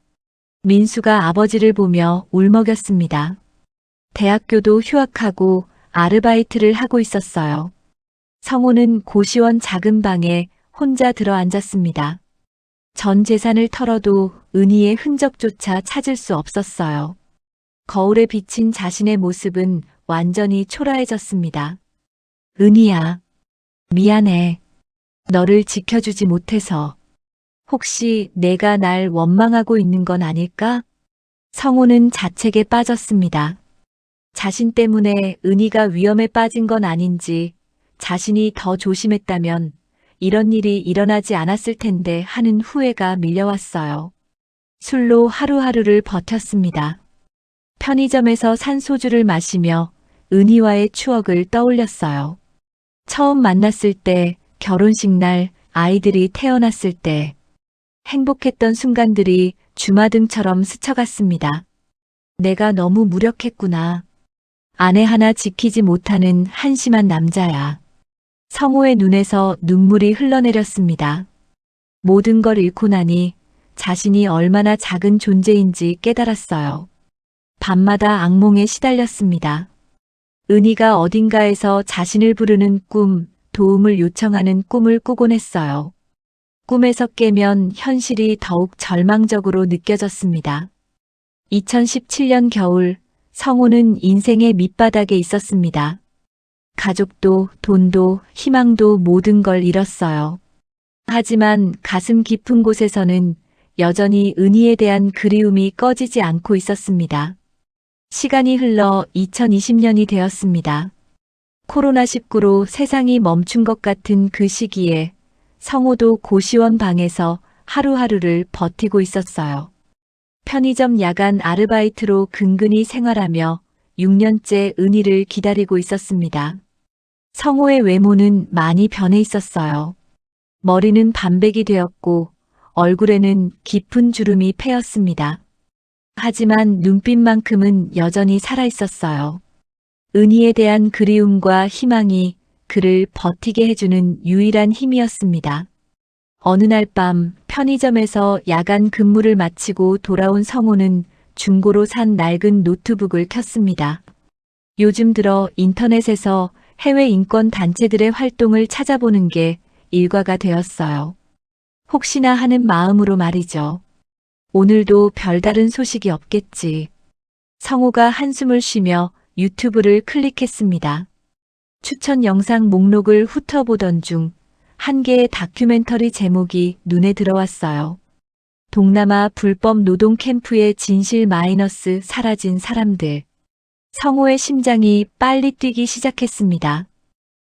민수가 아버지를 보며 울먹였습니다. 대학교도 휴학하고 아르바이트를 하고 있었어요. 성호는 고시원 작은 방에 혼자 들어 앉았습니다. 전 재산을 털어도 은희의 흔적조차 찾을 수 없었어요. 거울에 비친 자신의 모습은 완전히 초라해졌습니다. 은희야, 미안해. 너를 지켜주지 못해서. 혹시 내가 날 원망하고 있는 건 아닐까? 성호는 자책에 빠졌습니다. 자신 때문에 은희가 위험에 빠진 건 아닌지, 자신이 더 조심했다면 이런 일이 일어나지 않았을 텐데 하는 후회가 밀려왔어요. 술로 하루하루를 버텼습니다. 편의점에서 산 소주를 마시며 은희와의 추억을 떠올렸어요. 처음 만났을 때, 결혼식 날, 아이들이 태어났을 때, 행복했던 순간들이 주마등처럼 스쳐갔습니다. 내가 너무 무력했구나. 아내 하나 지키지 못하는 한심한 남자야. 성호의 눈에서 눈물이 흘러내렸습니다. 모든 걸 잃고 나니 자신이 얼마나 작은 존재인지 깨달았어요. 밤마다 악몽에 시달렸습니다. 은희가 어딘가에서 자신을 부르는 꿈, 도움을 요청하는 꿈을 꾸곤 했어요. 꿈에서 깨면 현실이 더욱 절망적으로 느껴졌습니다. 2017년 겨울, 성호는 인생의 밑바닥에 있었습니다. 가족도, 돈도, 희망도 모든 걸 잃었어요. 하지만 가슴 깊은 곳에서는 여전히 은희에 대한 그리움이 꺼지지 않고 있었습니다. 시간이 흘러 2020년이 되었습니다. 코로나19로 세상이 멈춘 것 같은 그 시기에 성호도 고시원 방에서 하루하루를 버티고 있었어요. 편의점 야간 아르바이트로 근근히 생활하며 6년째 은희를 기다리고 있었습니다. 성호의 외모는 많이 변해 있었어요. 머리는 반백이 되었고 얼굴에는 깊은 주름이 패였습니다. 하지만 눈빛만큼은 여전히 살아 있었어요. 은희에 대한 그리움과 희망이 그를 버티게 해주는 유일한 힘이었습니다. 어느 날 밤 편의점에서 야간 근무를 마치고 돌아온 성호는 중고로 산 낡은 노트북을 켰습니다. 요즘 들어 인터넷에서 해외 인권 단체들의 활동을 찾아보는 게 일과가 되었어요. 혹시나 하는 마음으로 말이죠. 오늘도 별다른 소식이 없겠지. 성호가 한숨을 쉬며 유튜브를 클릭했습니다. 추천 영상 목록을 훑어보던 중 한 개의 다큐멘터리 제목이 눈에 들어왔어요. 동남아 불법 노동 캠프의 진실 마이너스 사라진 사람들. 성호의 심장이 빨리 뛰기 시작했습니다.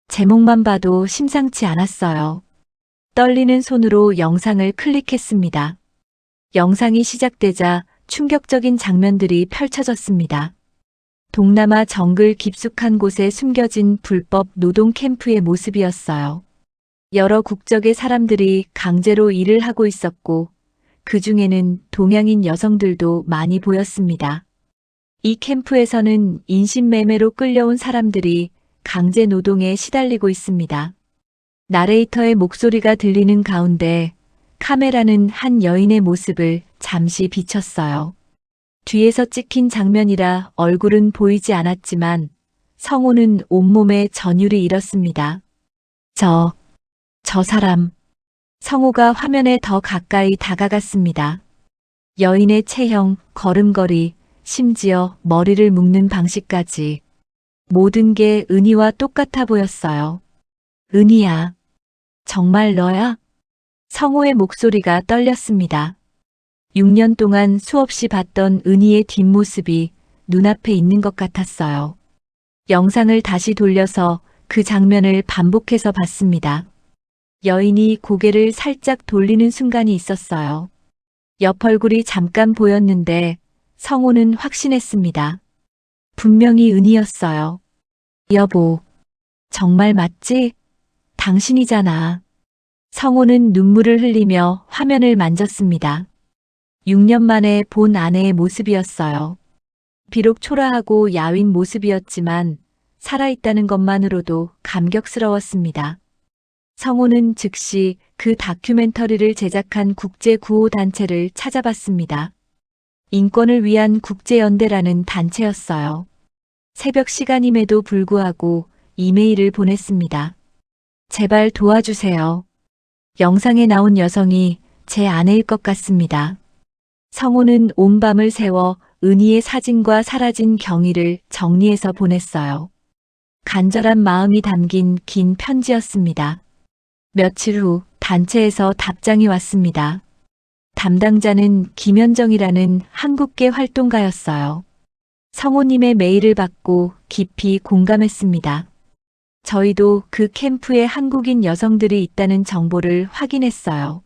제목만 봐도 심상치 않았어요. 떨리는 손으로 영상을 클릭했습니다. 영상이 시작되자 충격적인 장면들이 펼쳐졌습니다. 동남아 정글 깊숙한 곳에 숨겨진 불법 노동 캠프의 모습이었어요. 여러 국적의 사람들이 강제로 일을 하고 있었고 그 중에는 동양인 여성들도 많이 보였습니다. 이 캠프에서는 인신매매로 끌려온 사람들이 강제 노동에 시달리고 있습니다. 나레이터의 목소리가 들리는 가운데 카메라는 한 여인의 모습을 잠시 비췄어요. 뒤에서 찍힌 장면이라 얼굴은 보이지 않았지만 성호는 온몸에 전율이 일었습니다. 저 사람. 성호가 화면에 더 가까이 다가갔습니다. 여인의 체형, 걸음걸이, 심지어 머리를 묶는 방식까지 모든 게 은희와 똑같아 보였어요. 은희야, 정말 너야? 성호의 목소리가 떨렸습니다. 6년 동안 수없이 봤던 은희의 뒷모습이 눈앞에 있는 것 같았어요. 영상을 다시 돌려서 그 장면을 반복해서 봤습니다. 여인이 고개를 살짝 돌리는 순간이 있었어요. 옆 얼굴이 잠깐 보였는데 성호는 확신했습니다. 분명히 은희였어요. 여보, 정말 맞지? 당신이잖아. 성호는 눈물을 흘리며 화면을 만졌습니다. 6년 만에 본 아내의 모습이었어요. 비록 초라하고 야윈 모습이었지만 살아있다는 것만으로도 감격스러웠습니다. 성호는 즉시 그 다큐멘터리를 제작한 국제구호단체를 찾아봤습니다. 인권을 위한 국제연대라는 단체였어요. 새벽 시간임에도 불구하고 이메일을 보냈습니다. 제발 도와주세요. 영상에 나온 여성이 제 아내일 것 같습니다. 성호는 온 밤을 새워 은희의 사진과 사라진 경위를 정리해서 보냈어요. 간절한 마음이 담긴 긴 편지였습니다. 며칠 후 단체에서 답장이 왔습니다. 담당자는 김현정이라는 한국계 활동가였어요. 성호님의 메일을 받고 깊이 공감했습니다. 저희도 그 캠프에 한국인 여성들이 있다는 정보를 확인했어요.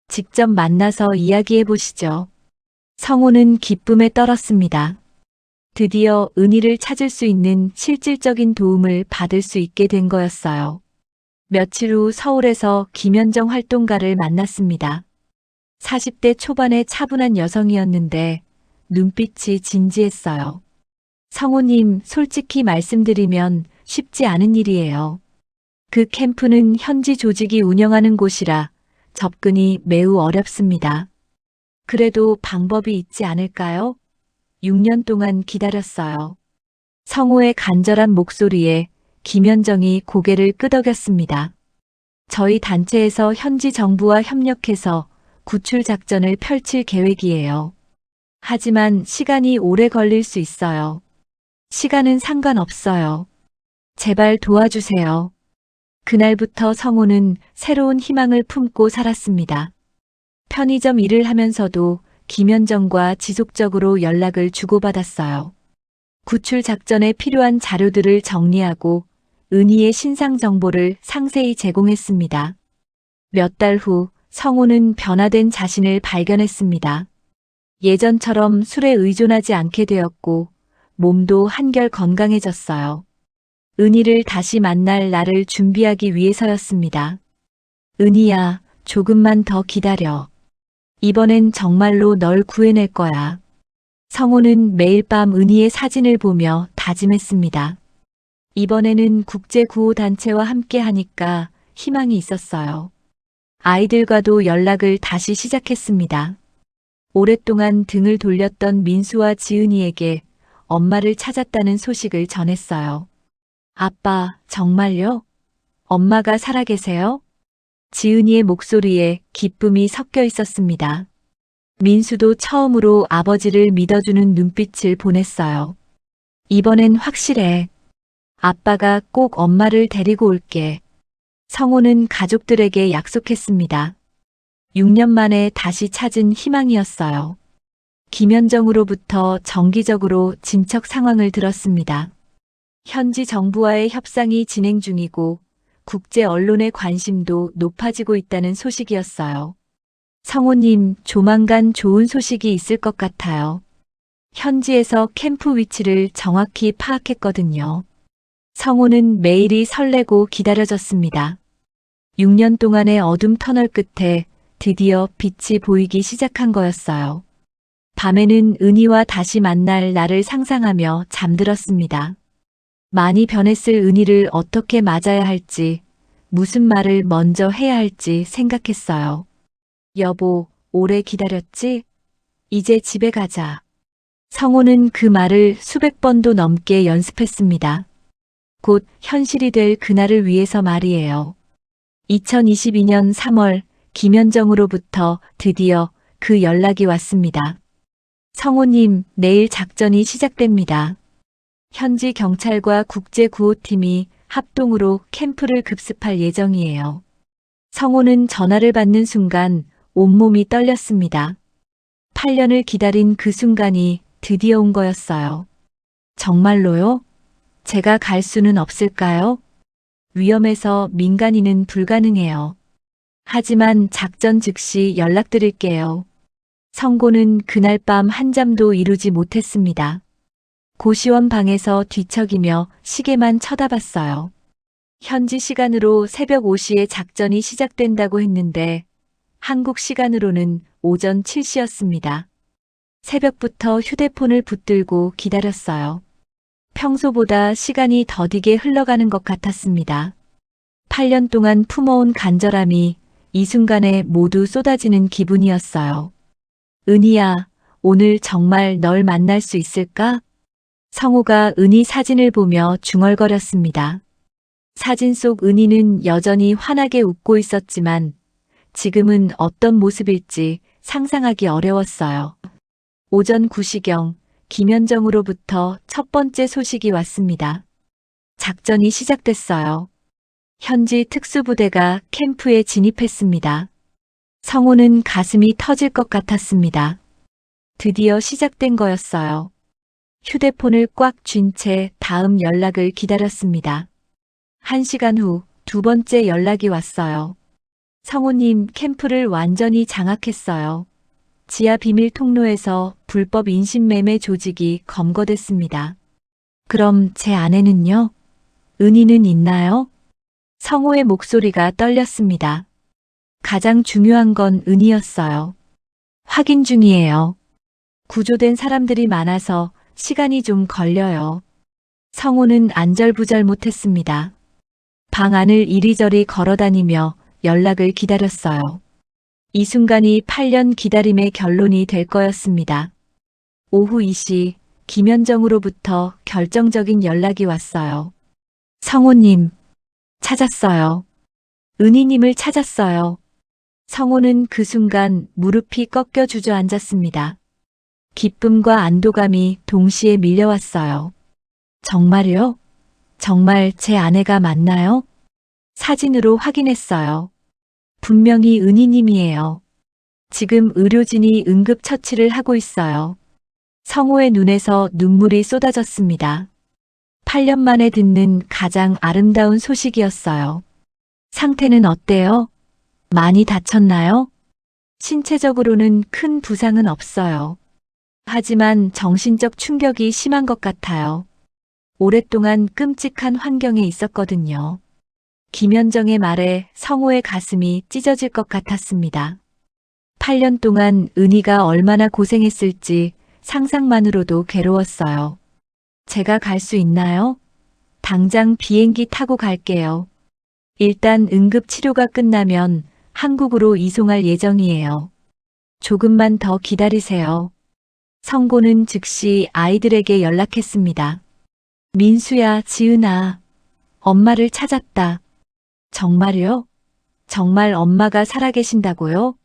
직접 만나서 이야기해 보시죠. 성호는 기쁨에 떨었습니다. 드디어 은희를 찾을 수 있는 실질적인 도움을 받을 수 있게 된 거였어요. 며칠 후 서울에서 김현정 활동가를 만났습니다. 40대 초반의 차분한 여성이었는데 눈빛이 진지했어요. 성호님, 솔직히 말씀드리면 쉽지 않은 일이에요. 그 캠프는 현지 조직이 운영하는 곳이라 접근이 매우 어렵습니다. 그래도 방법이 있지 않을까요? 6년 동안 기다렸어요. 성호의 간절한 목소리에 김현정이 고개를 끄덕였습니다. 저희 단체에서 현지 정부와 협력해서 구출 작전을 펼칠 계획이에요. 하지만 시간이 오래 걸릴 수 있어요. 시간은 상관없어요. 제발 도와주세요. 그날부터 성호는 새로운 희망을 품고 살았습니다. 편의점 일을 하면서도 김현정과 지속적으로 연락을 주고받았어요. 구출 작전에 필요한 자료들을 정리하고 은희의 신상 정보를 상세히 제공했습니다. 몇 달 후 성호는 변화된 자신을 발견했습니다. 예전처럼 술에 의존하지 않게 되었고 몸도 한결 건강해졌어요. 은희를 다시 만날 날을 준비하기 위해서였습니다. 은희야, 조금만 더 기다려. 이번엔 정말로 널 구해낼 거야. 성호는 매일 밤 은희의 사진을 보며 다짐했습니다. 이번에는 국제구호단체와 함께 하니까 희망이 있었어요. 아이들과도 연락을 다시 시작했습니다. 오랫동안 등을 돌렸던 민수와 지은이에게 엄마를 찾았다는 소식을 전했어요. 아빠, 정말요? 엄마가 살아계세요? 지은이의 목소리에 기쁨이 섞여 있었습니다. 민수도 처음으로 아버지를 믿어주는 눈빛을 보냈어요. 이번엔 확실해. 아빠가 꼭 엄마를 데리고 올게. 성호는 가족들에게 약속했습니다. 6년 만에 다시 찾은 희망이었어요. 김현정으로부터 정기적으로 진척 상황을 들었습니다. 현지 정부와의 협상이 진행 중이고 국제 언론의 관심도 높아지고 있다는 소식이었어요. 성호님, 조만간 좋은 소식이 있을 것 같아요. 현지에서 캠프 위치를 정확히 파악했거든요. 성호는 매일이 설레고 기다려졌습니다. 6년 동안의 어둠 터널 끝에 드디어 빛이 보이기 시작한 거였어요. 밤에는 은희와 다시 만날 날을 상상하며 잠들었습니다. 많이 변했을 은희를 어떻게 맞아야 할지, 무슨 말을 먼저 해야 할지 생각했어요. 여보, 오래 기다렸지? 이제 집에 가자. 성호는 그 말을 수백 번도 넘게 연습했습니다. 곧 현실이 될 그날을 위해서 말이에요. 2022년 3월 김현정으로부터 드디어 그 연락이 왔습니다. 성호님, 내일 작전이 시작됩니다. 현지 경찰과 국제구호팀이 합동으로 캠프를 급습할 예정이에요. 성호는 전화를 받는 순간 온몸이 떨렸습니다. 8년을 기다린 그 순간이 드디어 온 거였어요. 정말로요? 제가 갈 수는 없을까요? 위험해서 민간인은 불가능해요. 하지만 작전 즉시 연락드릴게요. 성고는 그날 밤 한잠도 이루지 못했습니다. 고시원 방에서 뒤척이며 시계만 쳐다봤어요. 현지 시간으로 새벽 5시에 작전이 시작된다고 했는데 한국 시간으로는 오전 7시였습니다. 새벽부터 휴대폰을 붙들고 기다렸어요. 평소보다 시간이 더디게 흘러가는 것 같았습니다. 8년 동안 품어온 간절함이 이 순간에 모두 쏟아지는 기분이었어요. 은희야, 오늘 정말 널 만날 수 있을까? 성우가 은희 사진을 보며 중얼거렸습니다. 사진 속 은희는 여전히 환하게 웃고 있었지만 지금은 어떤 모습일지 상상하기 어려웠어요. 오전 9시경 김현정으로부터 첫 번째 소식이 왔습니다. 작전이 시작됐어요. 현지 특수부대가 캠프에 진입했습니다. 성우는 가슴이 터질 것 같았습니다. 드디어 시작된 거였어요. 휴대폰을 꽉 쥔 채 다음 연락을 기다렸습니다. 1시간 후 두 번째 연락이 왔어요. 성우님, 캠프를 완전히 장악했어요. 지하 비밀 통로에서 불법 인신매매 조직이 검거됐습니다. 그럼 제 아내는요? 은희는 있나요? 성우의 목소리가 떨렸습니다. 가장 중요한 건 은희였어요. 확인 중이에요. 구조된 사람들이 많아서 시간이 좀 걸려요. 성우는 안절부절 못했습니다. 방 안을 이리저리 걸어다니며 연락을 기다렸어요. 이 순간이 8년 기다림의 결론이 될 거였습니다. 오후 2시 김현정으로부터 결정적인 연락이 왔어요. 성우님, 찾았어요. 은희님을 찾았어요. 성우는 그 순간 무릎이 꺾여 주저앉았습니다. 기쁨과 안도감이 동시에 밀려왔어요. 정말요? 정말 제 아내가 맞나요? 사진으로 확인했어요. 분명히 은희님이에요. 지금 의료진이 응급처치를 하고 있어요. 성우의 눈에서 눈물이 쏟아졌습니다. 8년 만에 듣는 가장 아름다운 소식이었어요. 상태는 어때요? 많이 다쳤나요? 신체적으로는 큰 부상은 없어요. 하지만 정신적 충격이 심한 것 같아요. 오랫동안 끔찍한 환경에 있었거든요. 김현정의 말에 성우의 가슴이 찢어질 것 같았습니다. 8년 동안 은희가 얼마나 고생했을지 상상만으로도 괴로웠어요. 제가 갈 수 있나요? 당장 비행기 타고 갈게요. 일단 응급치료가 끝나면 한국으로 이송할 예정이에요. 조금만 더 기다리세요. 성고는 즉시 아이들에게 연락했습니다. 민수야, 지은아, 엄마를 찾았다. 정말요? 정말 엄마가 살아계신다고요?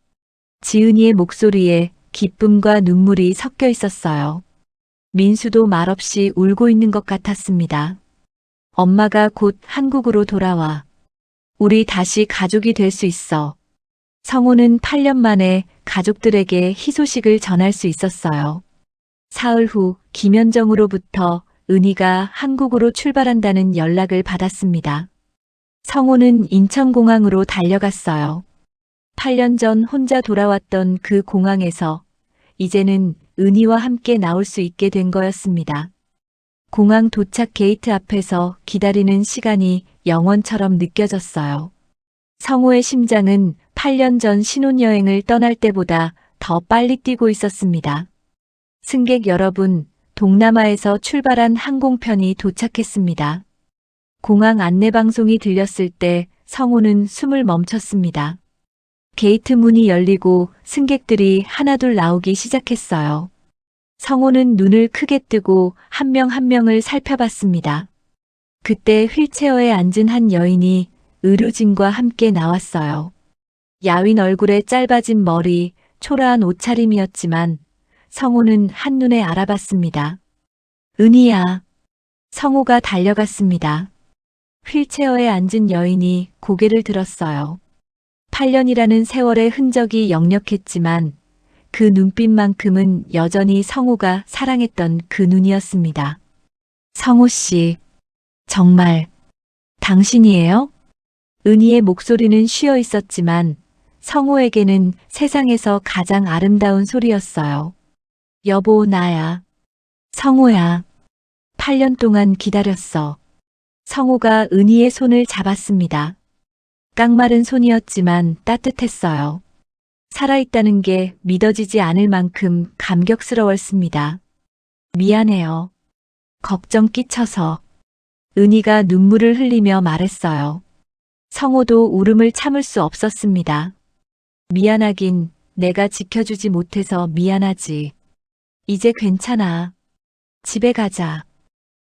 지은이의 목소리에 기쁨과 눈물이 섞여 있었어요. 민수도 말없이 울고 있는 것 같았습니다. 엄마가 곧 한국으로 돌아와. 우리 다시 가족이 될 수 있어. 성우는 8년 만에 가족들에게 희소식을 전할 수 있었어요. 사흘 후 김현정으로부터 은희가 한국으로 출발한다는 연락을 받았습니다. 성우는 인천공항으로 달려갔어요. 8년 전 혼자 돌아왔던 그 공항에서 이제는 은희와 함께 나올 수 있게 된 거였습니다. 공항 도착 게이트 앞에서 기다리는 시간이 영원처럼 느껴졌어요. 성우의 심장은 8년 전 신혼여행을 떠날 때보다 더 빨리 뛰고 있었습니다. 승객 여러분, 동남아에서 출발한 항공편이 도착했습니다. 공항 안내방송이 들렸을 때 성우는 숨을 멈췄습니다. 게이트 문이 열리고 승객들이 하나둘 나오기 시작했어요. 성우는 눈을 크게 뜨고 한 명 한 명을 살펴봤습니다. 그때 휠체어에 앉은 한 여인이 의료진과 함께 나왔어요. 야윈 얼굴에 짧아진 머리, 초라한 옷차림이었지만 성우는 한눈에 알아봤습니다. 은희야. 성우가 달려갔습니다. 휠체어에 앉은 여인이 고개를 들었어요. 8년이라는 세월의 흔적이 역력했지만 그 눈빛만큼은 여전히 성우가 사랑했던 그 눈이었습니다. 성우 씨, 정말 당신이에요? 은희의 목소리는 쉬어 있었지만 성우에게는 세상에서 가장 아름다운 소리였어요. 여보, 나야. 성우야. 8년 동안 기다렸어. 성우가 은희의 손을 잡았습니다. 깡마른 손이었지만 따뜻했어요. 살아있다는 게 믿어지지 않을 만큼 감격스러웠습니다. 미안해요. 걱정 끼쳐서. 은희가 눈물을 흘리며 말했어요. 성호도 울음을 참을 수 없었습니다. 미안하긴 내가 지켜주지 못해서 미안하지. 이제 괜찮아. 집에 가자.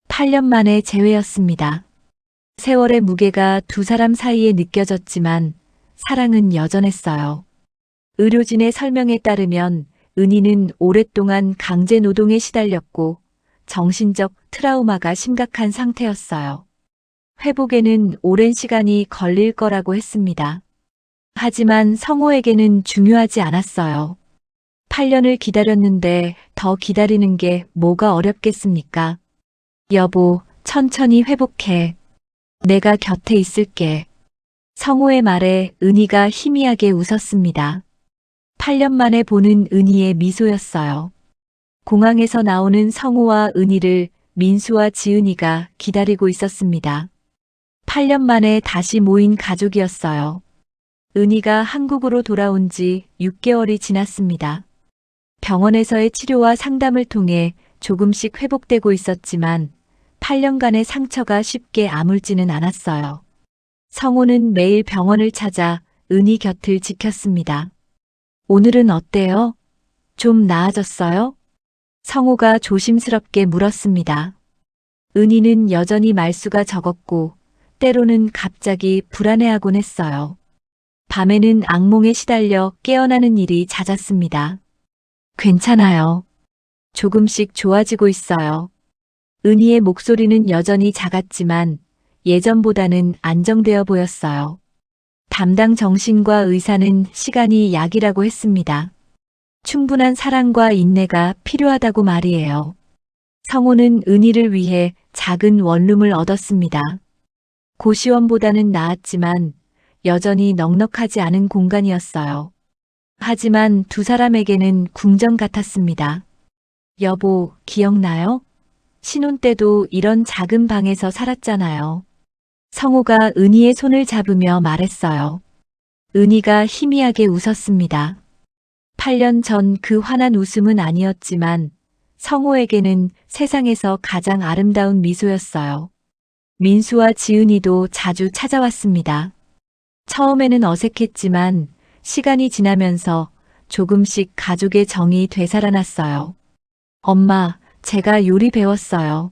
8년 만에 재회였습니다. 세월의 무게가 두 사람 사이에 느껴졌지만 사랑은 여전했어요. 의료진의 설명에 따르면 은희는 오랫동안 강제 노동에 시달렸고 정신적 트라우마가 심각한 상태였어요. 회복에는 오랜 시간이 걸릴 거라고 했습니다. 하지만 성호에게는 중요하지 않았어요. 8년을 기다렸는데 더 기다리는 게 뭐가 어렵겠습니까? 여보, 천천히 회복해. 내가 곁에 있을게. 성호의 말에 은희가 희미하게 웃었습니다. 8년 만에 보는 은희의 미소였어요. 공항에서 나오는 성호와 은희를 민수와 지은이가 기다리고 있었습니다. 8년 만에 다시 모인 가족이었어요. 은희가 한국으로 돌아온 지 6개월이 지났습니다. 병원에서의 치료와 상담을 통해 조금씩 회복되고 있었지만 8년간의 상처가 쉽게 아물지는 않았어요. 성호는 매일 병원을 찾아 은희 곁을 지켰습니다. 오늘은 어때요? 좀 나아졌어요? 성호가 조심스럽게 물었습니다. 은희는 여전히 말수가 적었고 때로는 갑자기 불안해하곤 했어요. 밤에는 악몽에 시달려 깨어나는 일이 잦았습니다. 괜찮아요. 조금씩 좋아지고 있어요. 은희의 목소리는 여전히 작았지만 예전보다는 안정되어 보였어요. 담당 정신과 의사는 시간이 약이라고 했습니다. 충분한 사랑과 인내가 필요하다고 말이에요. 성호는 은희를 위해 작은 원룸을 얻었습니다. 고시원보다는 나았지만 여전히 넉넉하지 않은 공간이었어요. 하지만 두 사람에게는 궁전 같았습니다. 여보, 기억나요? 신혼 때도 이런 작은 방에서 살았잖아요. 성호가 은희의 손을 잡으며 말했어요. 은희가 희미하게 웃었습니다. 8년 전 그 환한 웃음은 아니었지만 성호에게는 세상에서 가장 아름다운 미소였어요. 민수와 지은이도 자주 찾아왔습니다. 처음에는 어색했지만 시간이 지나면서 조금씩 가족의 정이 되살아났어요. 엄마, 제가 요리 배웠어요.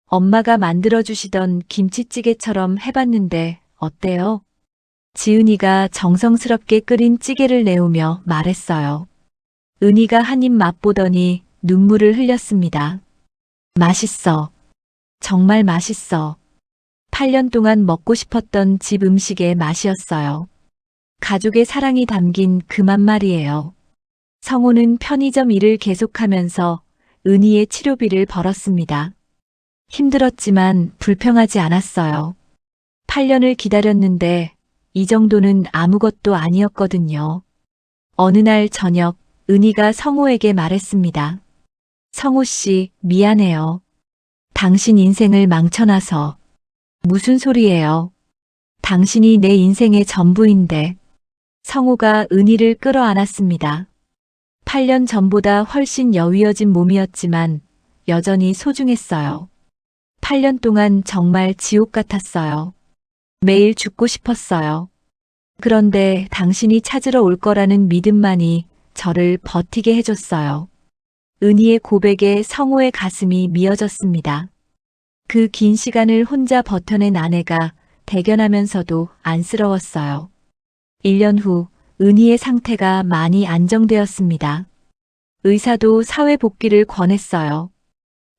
엄마가 만들어주시던 김치찌개처럼 해봤는데 어때요? 지은이가 정성스럽게 끓인 찌개를 내오며 말했어요. 은희가 한 입 맛보더니 눈물을 흘렸습니다. 맛있어. 정말 맛있어. 8년 동안 먹고 싶었던 집 음식의 맛이었어요. 가족의 사랑이 담긴 그 맛 말이에요. 성호는 편의점 일을 계속하면서 은희의 치료비를 벌었습니다. 힘들었지만 불평하지 않았어요. 8년을 기다렸는데 이 정도는 아무것도 아니었거든요. 어느 날 저녁 은희가 성호에게 말했습니다. 성호 씨, 미안해요. 당신 인생을 망쳐놔서. 무슨 소리예요? 당신이 내 인생의 전부인데. 성호가 은희를 끌어안았습니다. 8년 전보다 훨씬 여위어진 몸이었지만 여전히 소중했어요. 8년 동안 정말 지옥 같았어요. 매일 죽고 싶었어요. 그런데 당신이 찾으러 올 거라는 믿음만이 저를 버티게 해줬어요. 은희의 고백에 성호의 가슴이 미어졌습니다. 그 긴 시간을 혼자 버텨낸 아내가 대견하면서도 안쓰러웠어요. 1년 후 은희의 상태가 많이 안정되었습니다. 의사도 사회 복귀를 권했어요.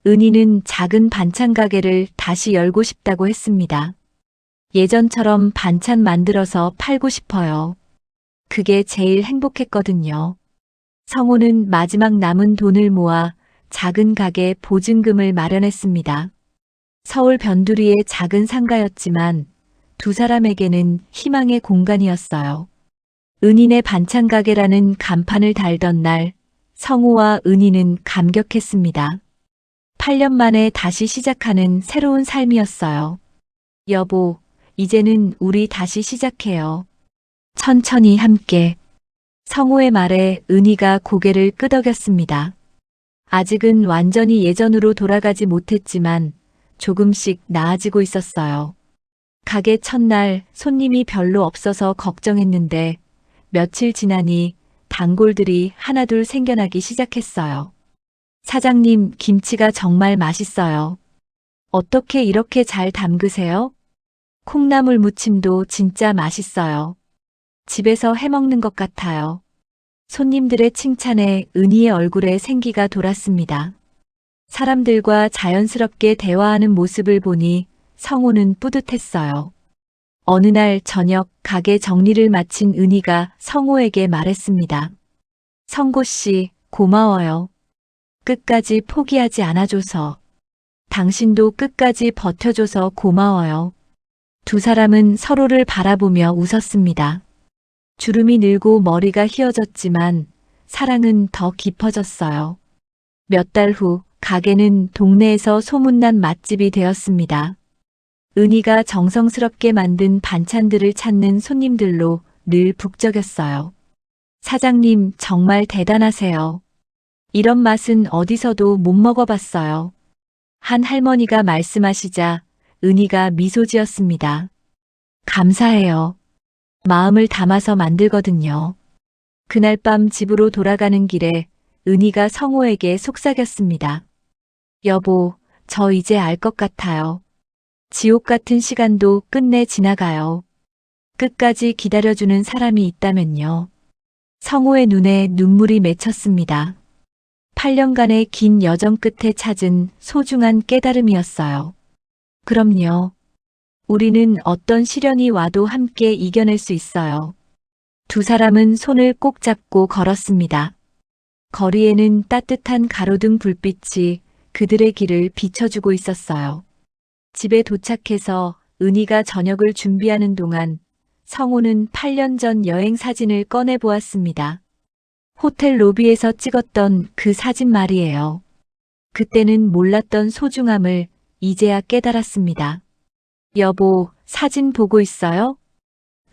은희는 작은 반찬 가게를 다시 열고 싶다고 했습니다. 예전처럼 반찬 만들어서 팔고 싶어요. 그게 제일 행복했거든요. 성호는 마지막 남은 돈을 모아 작은 가게 보증금을 마련했습니다. 서울 변두리의 작은 상가였지만 두 사람에게는 희망의 공간이었어요. 은희네 반찬 가게라는 간판을 달던 날 성호와 은희는 감격했습니다. 8년 만에 다시 시작하는 새로운 삶이었어요. 여보, 이제는 우리 다시 시작해요. 천천히 함께. 성호의 말에 은희가 고개를 끄덕였습니다. 아직은 완전히 예전으로 돌아가지 못했지만 조금씩 나아지고 있었어요. 가게 첫날 손님이 별로 없어서 걱정했는데 며칠 지나니 단골들이 하나둘 생겨나기 시작했어요. 사장님, 김치가 정말 맛있어요. 어떻게 이렇게 잘 담그세요? 콩나물 무침도 진짜 맛있어요. 집에서 해먹는 것 같아요. 손님들의 칭찬에 은희의 얼굴에 생기가 돌았습니다. 사람들과 자연스럽게 대화하는 모습을 보니 성호는 뿌듯했어요. 어느 날 저녁 가게 정리를 마친 은희가 성호에게 말했습니다. 성고 씨, 고마워요. 끝까지 포기하지 않아줘서. 당신도 끝까지 버텨줘서 고마워요. 두 사람은 서로를 바라보며 웃었습니다. 주름이 늘고 머리가 휘어졌지만 사랑은 더 깊어졌어요. 몇 달 후 가게는 동네에서 소문난 맛집이 되었습니다. 은희가 정성스럽게 만든 반찬들을 찾는 손님들로 늘 북적였어요. 사장님, 정말 대단하세요. 이런 맛은 어디서도 못 먹어봤어요. 한 할머니가 말씀하시자 은희가 미소 지었습니다. 감사해요. 마음을 담아서 만들거든요. 그날 밤 집으로 돌아가는 길에 은희가 성호에게 속삭였습니다. 여보, 저 이제 알 것 같아요. 지옥 같은 시간도 끝내 지나가요. 끝까지 기다려주는 사람이 있다면요. 성호의 눈에 눈물이 맺혔습니다. 8년간의 긴 여정 끝에 찾은 소중한 깨달음이었어요. 그럼요. 우리는 어떤 시련이 와도 함께 이겨낼 수 있어요. 두 사람은 손을 꼭 잡고 걸었습니다. 거리에는 따뜻한 가로등 불빛이 그들의 길을 비춰주고 있었어요. 집에 도착해서 은희가 저녁을 준비하는 동안 성호는 8년 전 여행 사진을 꺼내 보았습니다. 호텔 로비에서 찍었던 그 사진 말이에요. 그때는 몰랐던 소중함을 이제야 깨달았습니다. 여보, 사진 보고 있어요?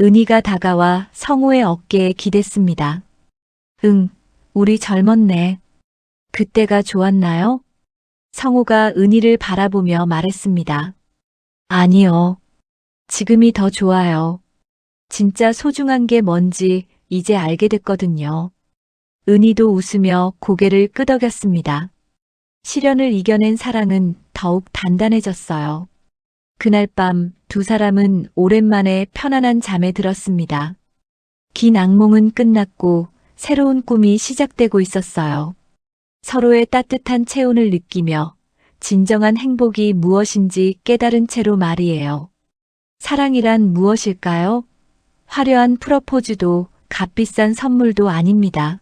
은희가 다가와 성호의 어깨에 기댔습니다. 응, 우리 젊었네. 그때가 좋았나요? 성호가 은희를 바라보며 말했습니다. 아니요. 지금이 더 좋아요. 진짜 소중한 게 뭔지 이제 알게 됐거든요. 은희도 웃으며 고개를 끄덕였습니다. 시련을 이겨낸 사랑은 더욱 단단해졌어요. 그날 밤 두 사람은 오랜만에 편안한 잠에 들었습니다. 긴 악몽은 끝났고 새로운 꿈이 시작되고 있었어요. 서로의 따뜻한 체온을 느끼며 진정한 행복이 무엇인지 깨달은 채로 말이에요. 사랑이란 무엇일까요? 화려한 프러포즈도 값비싼 선물도 아닙니다.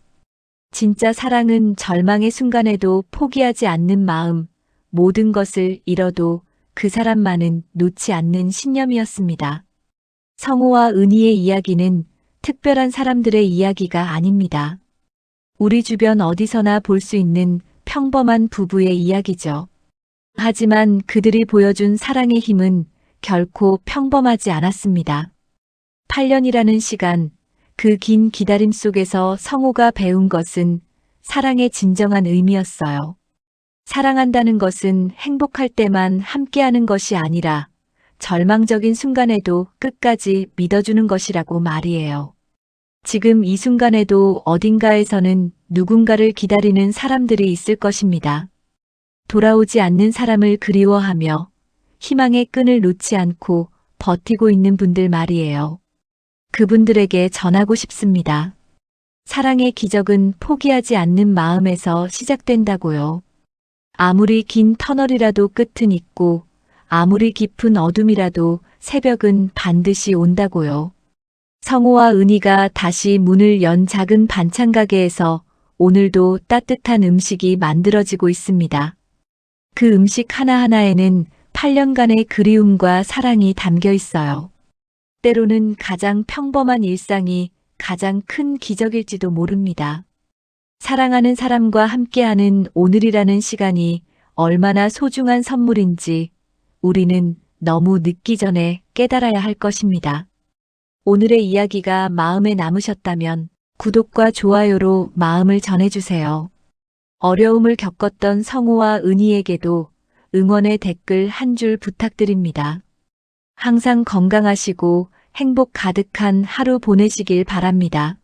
진짜 사랑은 절망의 순간에도 포기하지 않는 마음, 모든 것을 잃어도 그 사람만은 놓지 않는 신념이었습니다. 성호와 은희의 이야기는 특별한 사람들의 이야기가 아닙니다. 우리 주변 어디서나 볼 수 있는 평범한 부부의 이야기죠. 하지만 그들이 보여준 사랑의 힘은 결코 평범하지 않았습니다. 8년이라는 시간, 그 긴 기다림 속에서 성호가 배운 것은 사랑의 진정한 의미였어요. 사랑한다는 것은 행복할 때만 함께하는 것이 아니라 절망적인 순간에도 끝까지 믿어주는 것이라고 말이에요. 지금 이 순간에도 어딘가에서는 누군가를 기다리는 사람들이 있을 것입니다. 돌아오지 않는 사람을 그리워하며 희망의 끈을 놓지 않고 버티고 있는 분들 말이에요. 그분들에게 전하고 싶습니다. 사랑의 기적은 포기하지 않는 마음에서 시작된다고요. 아무리 긴 터널이라도 끝은 있고 아무리 깊은 어둠이라도 새벽은 반드시 온다고요. 성호와 은희가 다시 문을 연 작은 반찬 가게에서 오늘도 따뜻한 음식이 만들어지고 있습니다. 그 음식 하나하나에는 8년간의 그리움과 사랑이 담겨 있어요. 때로는 가장 평범한 일상이 가장 큰 기적일지도 모릅니다. 사랑하는 사람과 함께하는 오늘이라는 시간이 얼마나 소중한 선물인지 우리는 너무 늦기 전에 깨달아야 할 것입니다. 오늘의 이야기가 마음에 남으셨다면 구독과 좋아요로 마음을 전해주세요. 어려움을 겪었던 성호와 은희에게도 응원의 댓글 한 줄 부탁드립니다. 항상 건강하시고 행복 가득한 하루 보내시길 바랍니다.